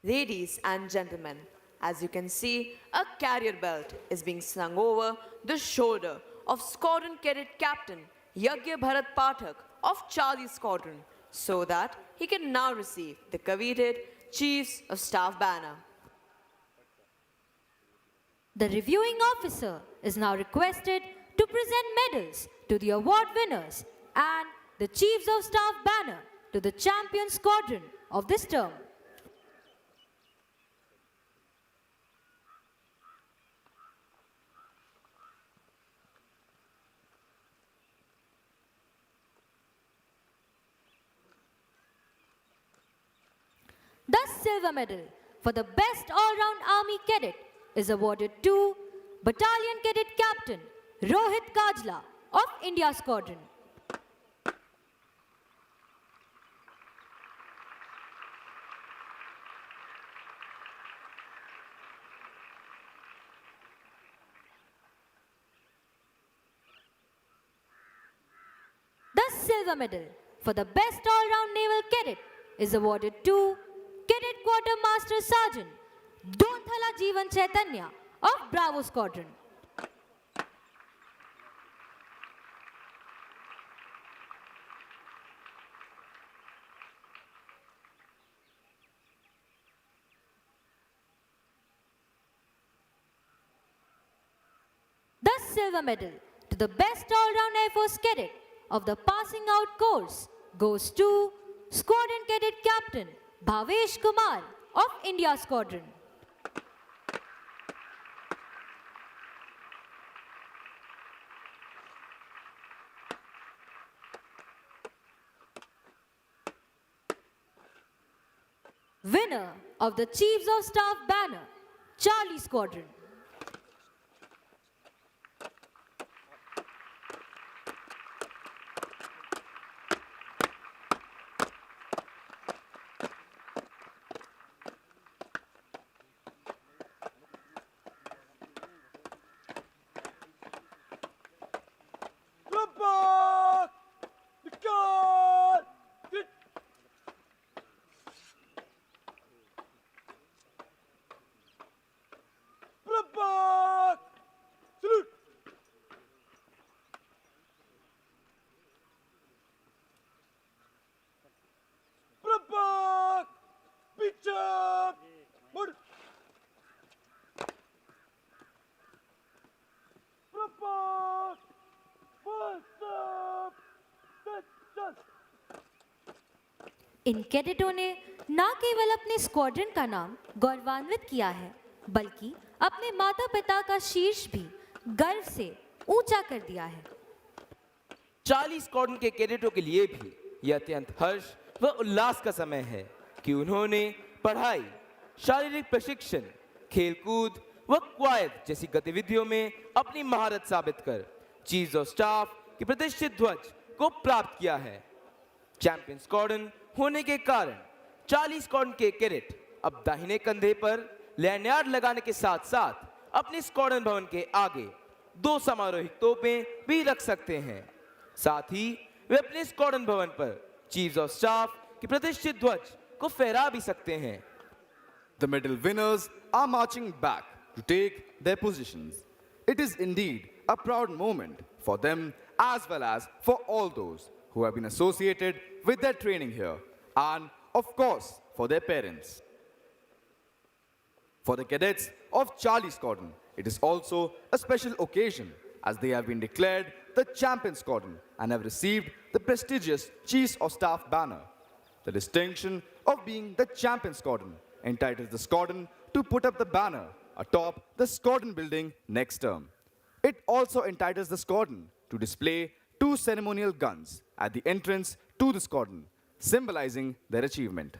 [SPEAKER 3] Ladies and gentlemen, As you can see, a carrier belt is being slung over the shoulder of Squadron Cadet Captain Yagya Bharat Pathak of Charlie Squadron so that he can now receive the coveted Chiefs of Staff banner.
[SPEAKER 2] The reviewing officer is now requested to present medals to the award winners and the Chiefs of Staff banner to the champion squadron of this term. The silver medal for the best all-round army cadet is awarded to Battalion Cadet Captain Rohit Kajla of India Squadron. The silver medal for the best all-round naval cadet is awarded to Cadet Quartermaster Sergeant Donthala Jeevan Chaitanya of Bravo Squadron. The silver medal to the best all-round Air Force cadet of the passing out course goes to Squadron Cadet Captain Bhavesh Kumar of India Squadron. Winner of the Chiefs of Staff banner, Charlie Squadron. इन कैडेटों ने न केवल अपने squadron का नाम गौरवान्वित किया है बल्कि अपने माता पिता का शीर्ष भी गर्व से ऊंचा कर दिया है।
[SPEAKER 1] चार्ली स्क्वाड्रन के कैडेटों के लिए भी यह अत्यंत हर्ष व उल्लास का समय है कि उन्होंने पढ़ाई, शारीरिक प्रशिक्षण, खेलकूद व क्वायत जैसी गतिविधियों में अपनी महारत साबित कर चीफ ऑफ स्टाफ के प्रतिष्ठित ध्वज को प्राप्त किया है। चैंपियन स्क्वाड्रन होने के कारण चार्ली स्क्वाड्रन के कैडेट अब दाहिने कंधे पर लैंडयार्ड लगाने के साथ साथ अपने स्क्वाड्रन भवन के आगे 2 समारोहिक तोपें भी रख सकते हैं। साथ ही वे अपने स्क्वाड्रन भवन पर चीफ ऑफ स्टाफ के प्रतिष्ठित ध्वज को फहरा भी सकते हैं।
[SPEAKER 4] The medal winners are marching back to take their positions. It is indeed a proud moment for them as well as for all those who have been associated with their training here and, of course, for their parents. For the cadets of Charlie Squadron, it is also a special occasion as they have been declared the champion squadron and have received the prestigious Chiefs of Staff banner. The distinction of being the champion squadron entitles the squadron to put up the banner atop the squadron building next term. It also entitles the squadron to display 2 ceremonial guns at the entrance to the squadron, symbolizing their achievement.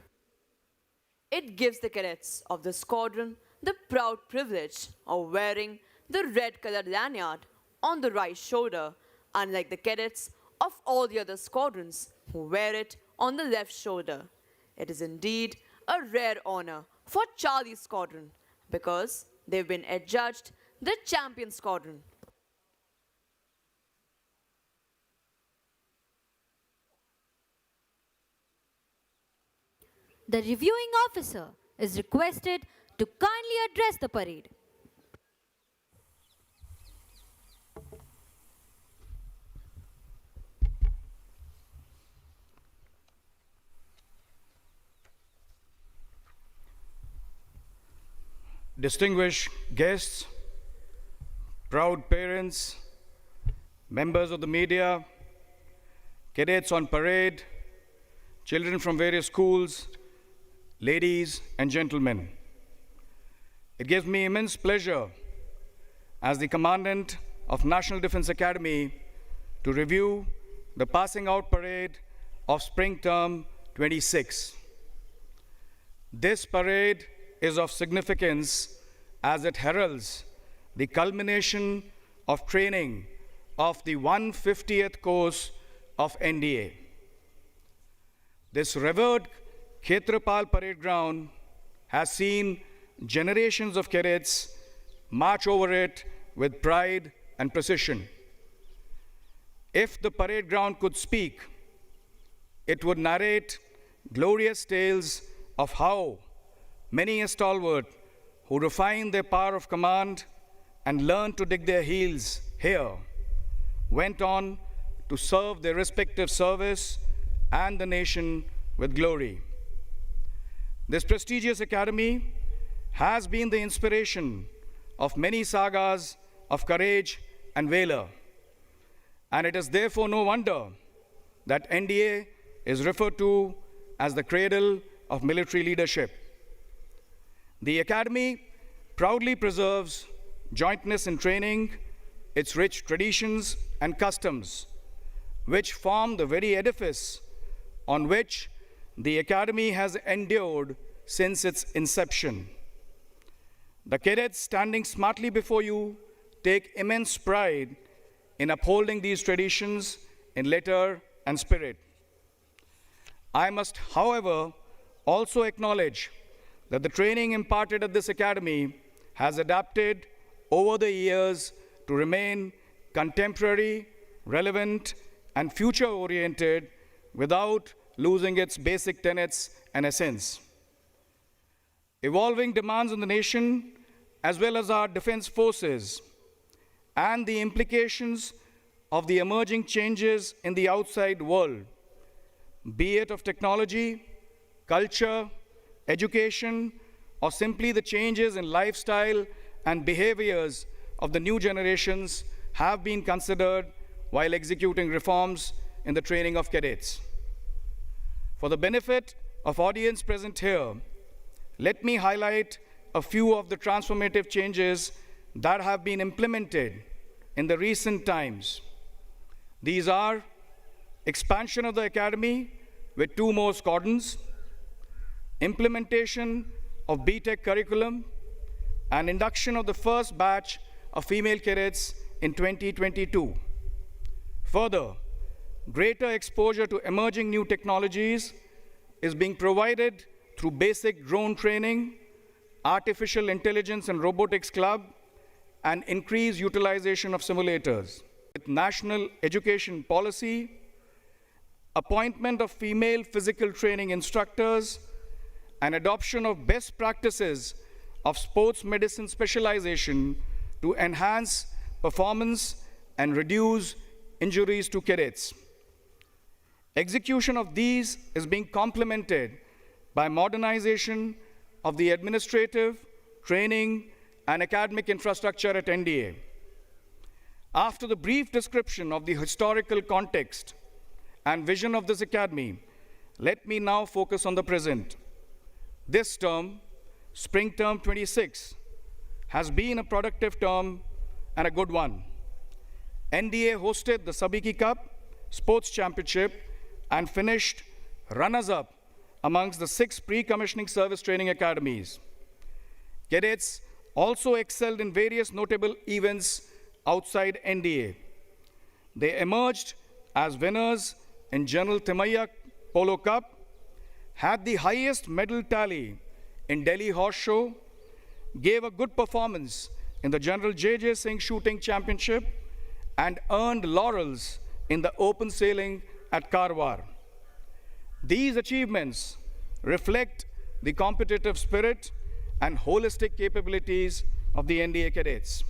[SPEAKER 3] It gives the cadets of the squadron the proud privilege of wearing the red-colored lanyard on the right shoulder, unlike the cadets of all the other squadrons who wear it on the left shoulder. It is indeed a rare honor for Charlie Squadron because they've been adjudged the champion squadron.
[SPEAKER 2] The reviewing officer is requested to kindly address the parade.
[SPEAKER 6] Distinguished guests, proud parents, members of the media, cadets on parade, children from various schools, ladies and gentlemen. It gives me immense pleasure as the Commandant of National Defense Academy to review the passing out parade of Spring Term 26. This parade is of significance as it heralds the culmination of training of the 150th course of NDA. This revered Khetrapal parade ground has seen generations of cadets march over it with pride and precision. If the parade ground could speak, it would narrate glorious tales of how many a stalwart who refined their power of command and learned to dig their heels here went on to serve their respective service and the nation with glory. This prestigious academy has been the inspiration of many sagas of courage and valor, and it is therefore no wonder that NDA is referred to as the cradle of military leadership. The Academy proudly preserves jointness in training, its rich traditions and customs, which form the very edifice on which the Academy has endured since its inception. The cadets standing smartly before you take immense pride in upholding these traditions in letter and spirit. I must, however, also acknowledge that the training imparted at this academy has adapted over the years to remain contemporary, relevant, and future-oriented without losing its basic tenets and essence. Evolving demands on the nation, as well as our defense forces, and the implications of the emerging changes in the outside world, be it of technology, culture, education, or simply the changes in lifestyle and behaviors of the new generations, have been considered while executing reforms in the training of cadets. For the benefit of audience present here, let me highlight a few of the transformative changes that have been implemented in the recent times. These are expansion of the academy with 2 more squadrons, implementation of BTech curriculum, and induction of the first batch of female cadets in 2022. Further, greater exposure to emerging new technologies is being provided through basic drone training, artificial intelligence and robotics club, and increased utilization of simulators. With national education policy, appointment of female physical training instructors, and adoption of best practices of sports medicine specialization to enhance performance and reduce injuries to cadets. Execution of these is being complemented by modernization of the administrative, training, and academic infrastructure at NDA. After the brief description of the historical context and vision of this academy, let me now focus on the present. This term, Spring Term 26, has been a productive term and a good one. NDA hosted the Sabiki Cup Sports Championship and finished runners-up amongst the 6 pre-commissioning service training academies. Cadets also excelled in various notable events outside NDA. They emerged as winners in General Timaya Polo Cup, had the highest medal tally in Delhi Horse Show, gave a good performance in the General J.J. Singh Shooting Championship, and earned laurels in the open sailing at Karwar. These achievements reflect the competitive spirit and holistic capabilities of the NDA cadets.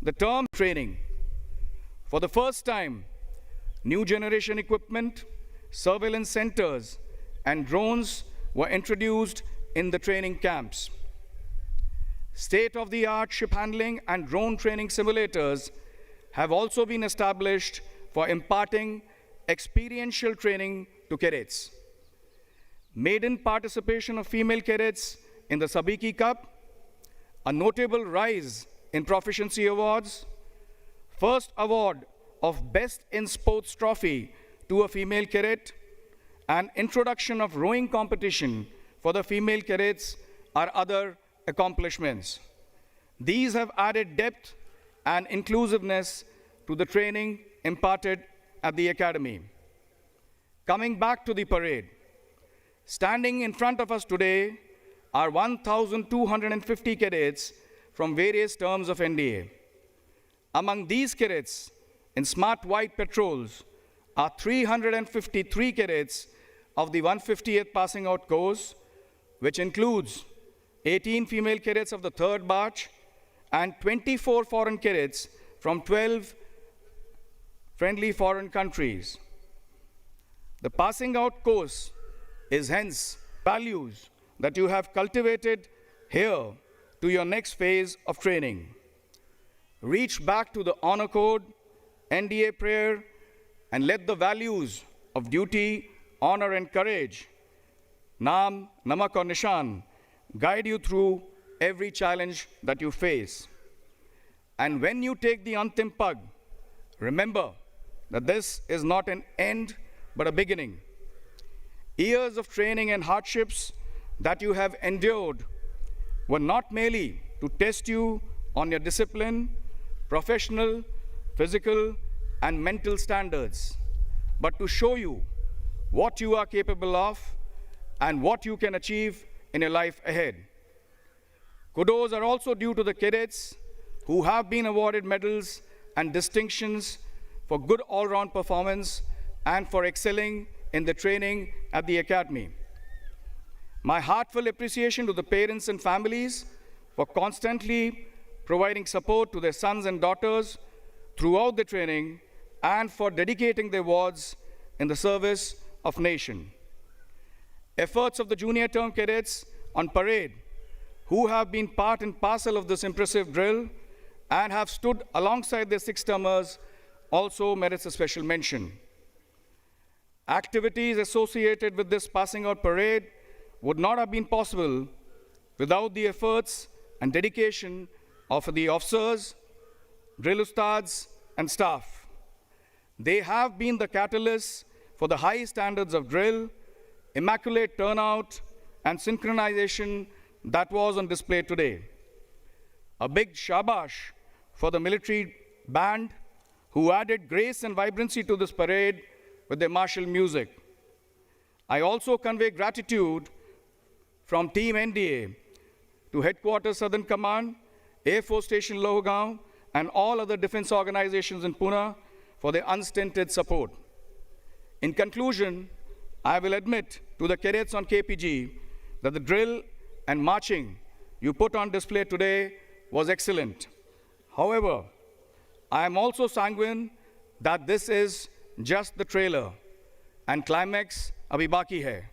[SPEAKER 6] The term training. For the first time, new generation equipment, surveillance centers, and drones were introduced in the training camps. State-of-the-art ship handling and drone training simulators have also been established for imparting experiential training to cadets. Maiden participation of female cadets in the Sabiki Cup, a notable rise in proficiency awards, first award of Best in Sports trophy to a female cadet, and introduction of rowing competition for the female cadets are other accomplishments. These have added depth and inclusiveness to the training imparted at the Academy. Coming back to the parade, standing in front of us today are 1,250 cadets from various terms of NDA. Among these cadets in smart white patrols are 353 cadets of the 150th passing out course, which includes 18 female cadets of the third batch and 24 foreign cadets from 12 friendly foreign countries. The passing out course is hence values that you have cultivated here to your next phase of training. Reach back to the honor code, NDA prayer, and let the values of duty, honor, and courage, Naam, Namak or Nishan, guide you through every challenge that you face. And when you take the Antim Pag, remember that this is not an end, but a beginning. Years of training and hardships that you have endured were not merely to test you on your discipline, professional, physical, and mental standards, but to show you what you are capable of and what you can achieve in your life ahead. Kudos are also due to the cadets who have been awarded medals and distinctions for good all-round performance and for excelling in the training at the Academy. My heartfelt appreciation to the parents and families for constantly providing support to their sons and daughters throughout the training and for dedicating their awards in the service of nation. Efforts of the junior term cadets on parade who have been part and parcel of this impressive drill and have stood alongside their six-termers also merits a special mention. Activities associated with this passing out parade would not have been possible without the efforts and dedication of the officers, drill ustads, and staff. They have been the catalysts for the high standards of drill, immaculate turnout, and synchronization that was on display today. A big shabash for the military band who added grace and vibrancy to this parade with their martial music. I also convey gratitude from Team NDA to Headquarters Southern Command, Air Force Station Lohgaon, and all other defense organizations in Pune for their unstinted support. In conclusion, I will admit to the cadets on KPG that the drill and marching you put on display today was excellent. However, I am also sanguine that this is just the trailer and climax abhi baki hai.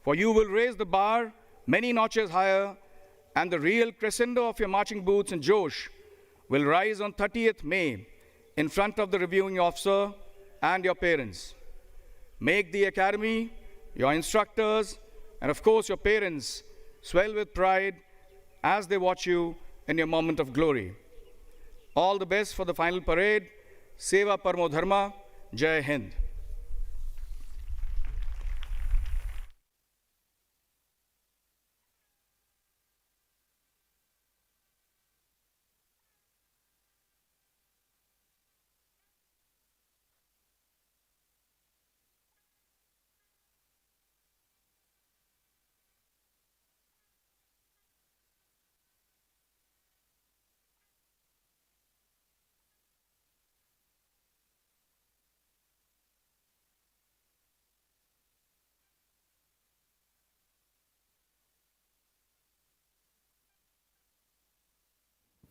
[SPEAKER 6] For you will raise the bar many notches higher, and the real crescendo of your marching boots and Josh will rise on 30th May in front of the reviewing officer and your parents. Make the Academy, your instructors, and of course your parents swell with pride as they watch you in your moment of glory. All the best for the final parade. Seva Parmo Dharma. Jai Hind.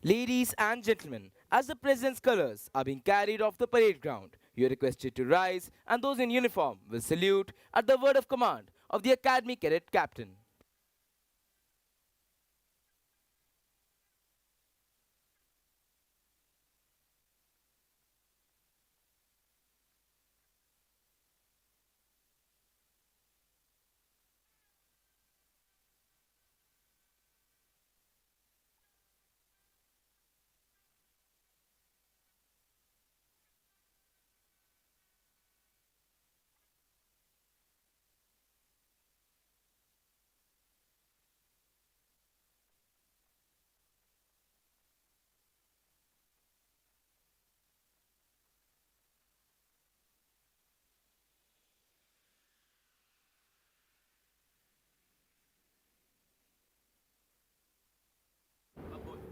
[SPEAKER 1] Ladies and gentlemen, as the President's colors are being carried off the parade ground, you are requested to rise and those in uniform will salute at the word of command of the Academy Cadet Captain.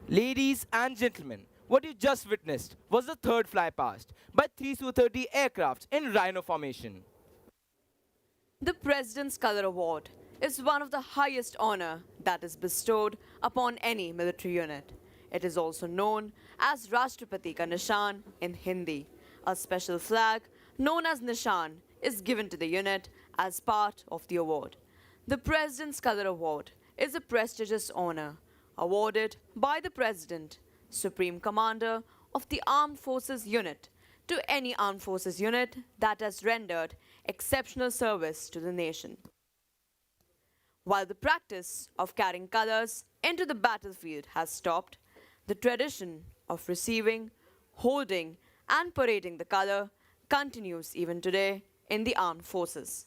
[SPEAKER 1] Ladies and gentlemen, what you just witnessed was the third flypast by 3 Su-30 aircrafts in Rhino formation.
[SPEAKER 3] The President's Color Award is one of the highest honor that is bestowed upon any military unit. It is also known as Rashtrapati Ka Nishan in Hindi. A special flag known as Nishan is given to the unit as part of the award. The President's Color Award is a prestigious honor awarded by the President, Supreme Commander of the Armed Forces Unit, to any armed forces unit that has rendered exceptional service to the nation. While the practice of carrying colors into the battlefield has stopped, the tradition of receiving, holding, and parading the color continues even today in the armed forces.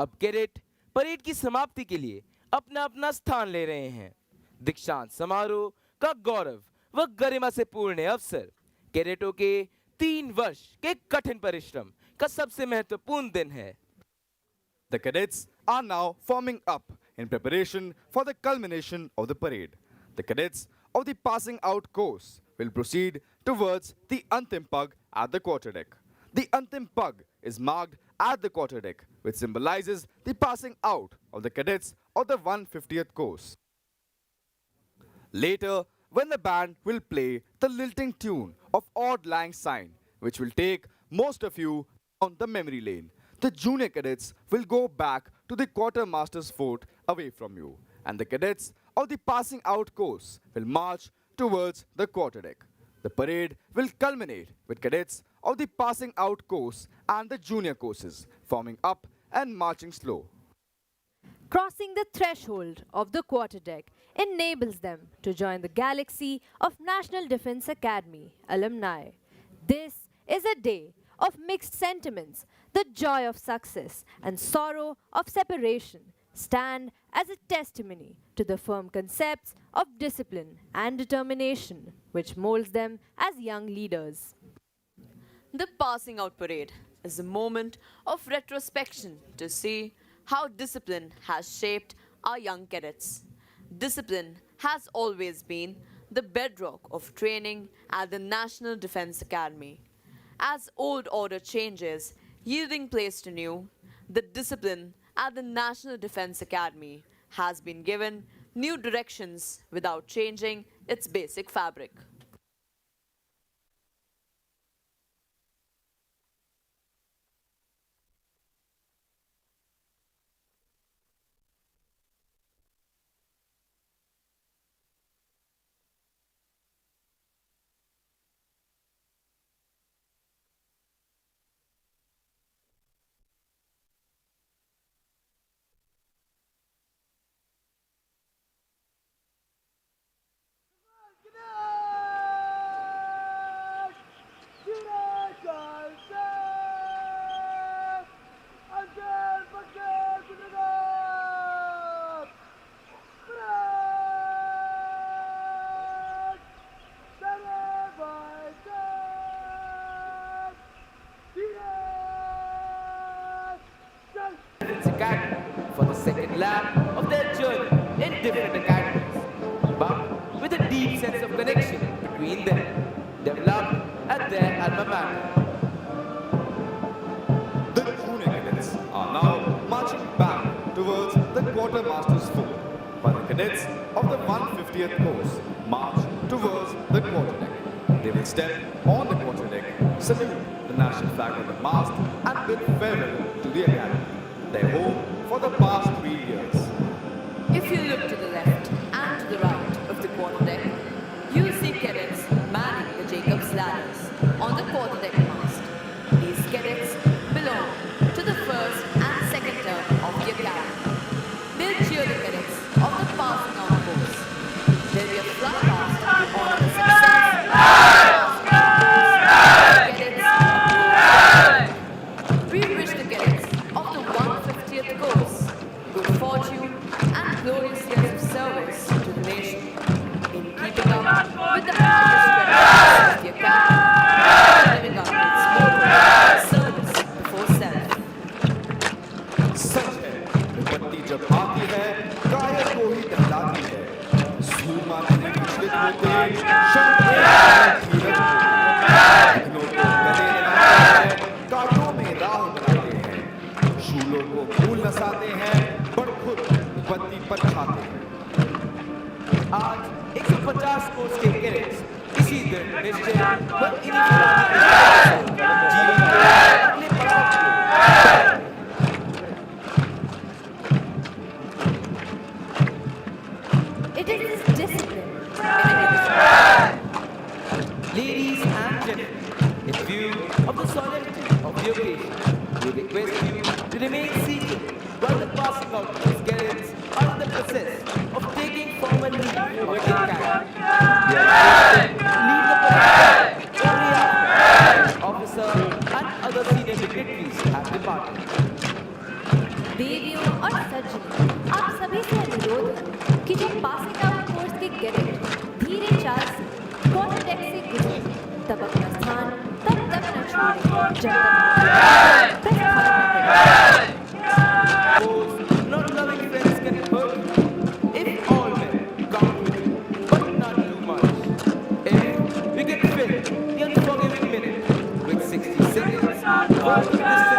[SPEAKER 1] अब cadet parade की समाप्ति के लिए अपना अपना स्थान ले रहे हैं। दीक्षांत समारोह का गौरव व गरिमा से पूर्ण अवसर कैडेटों के 3 वर्ष के कठिन परिश्रम का सबसे महत्वपूर्ण दिन है।
[SPEAKER 4] The cadets are now forming up in preparation for the culmination of the parade. The cadets of the passing out course will proceed towards the Antim Pug at the quarterdeck. The Antim Pug is marked at the quarterdeck, which symbolizes the passing out of the cadets of the 150th course. Later, when the band will play the lilting tune of Odd Lang Syne, which will take most of you on the memory lane, the junior cadets will go back to the quartermaster's fort away from you, and the cadets of the passing out course will march towards the quarterdeck. The parade will culminate with cadets of the passing out course and the junior courses forming up and marching slow.
[SPEAKER 2] Crossing the threshold of the quarterdeck enables them to join the galaxy of National Defense Academy alumni. This is a day of mixed sentiments. The joy of success and sorrow of separation stand as a testimony to the firm concepts of discipline and determination.
[SPEAKER 3] which molds them as young leaders. The passing out parade is a moment of retrospection to see how discipline has shaped our young cadets. Discipline has always been the bedrock of training at the National Defense Academy. As old order changes, yielding place to new, the discipline at the National Defense Academy has been given new directions without changing its basic fabric.
[SPEAKER 5] Academy for the second lap of their journey in different academies, but with a deep sense of connection between them, developed at their alma mater.
[SPEAKER 4] The junior cadets are now marching back towards the quartermaster's fort, while the cadets of the 150th course march towards the quarterdeck. They will step on the quarterdeck, salute the national flag on the mast, and bid farewell to the academy, their home for the past 3 years.
[SPEAKER 3] If you look to the left and to the right of the quarterdeck, you'll see cadets manning the Jacob's ladders on the quarterdeck mast. These cadets belong to the first and second term of the academy. They'll cheer the cadets of the passing out course. There'll be a flag mast on the success cadets. We wish the cadets of the 150th course good fortune and glorious years of service to the nation in keeping up with the highest traditions of the academy, living up its motto, service before self.
[SPEAKER 4] सच है विपत्ति जब आती है कायर को ही दहलाती है सूरमा नहीं विचलित होते क्षण धीरज विघ्नों को गले लगाते हैं कांटों में राह बनाते हैं शूलों को फूल नसाते हैं पर खुद विपत्ति पर खाते हैं
[SPEAKER 5] आज 150 कोर्स के कैडेट्स इसी दिन निश्चय व इन्हीं पुरानी जीवन के अगले पड़ाव के
[SPEAKER 2] It is this discipline.
[SPEAKER 5] Ladies and gentlemen, in view of the solemnity of the occasion, we request you to remain seated while the passing out of these cadets are in the process of taking formal leave of the academy. We are requested to leave the parade only after the officer and other senior dignitaries have departed.
[SPEAKER 2] देवियों और सज्जनों, आप सभी से अनुरोध है कि जब पासिंग आउट कोर्स के कैडेट धीरे चाल से क्वार्टर डेक से गुजरे तब अपना स्थान तब तक न छोड़ें जब तक
[SPEAKER 5] Those not loving friends can hurt you if all men come with you, but not too much. If we can fill the unforgiving minute with 60 seconds, for this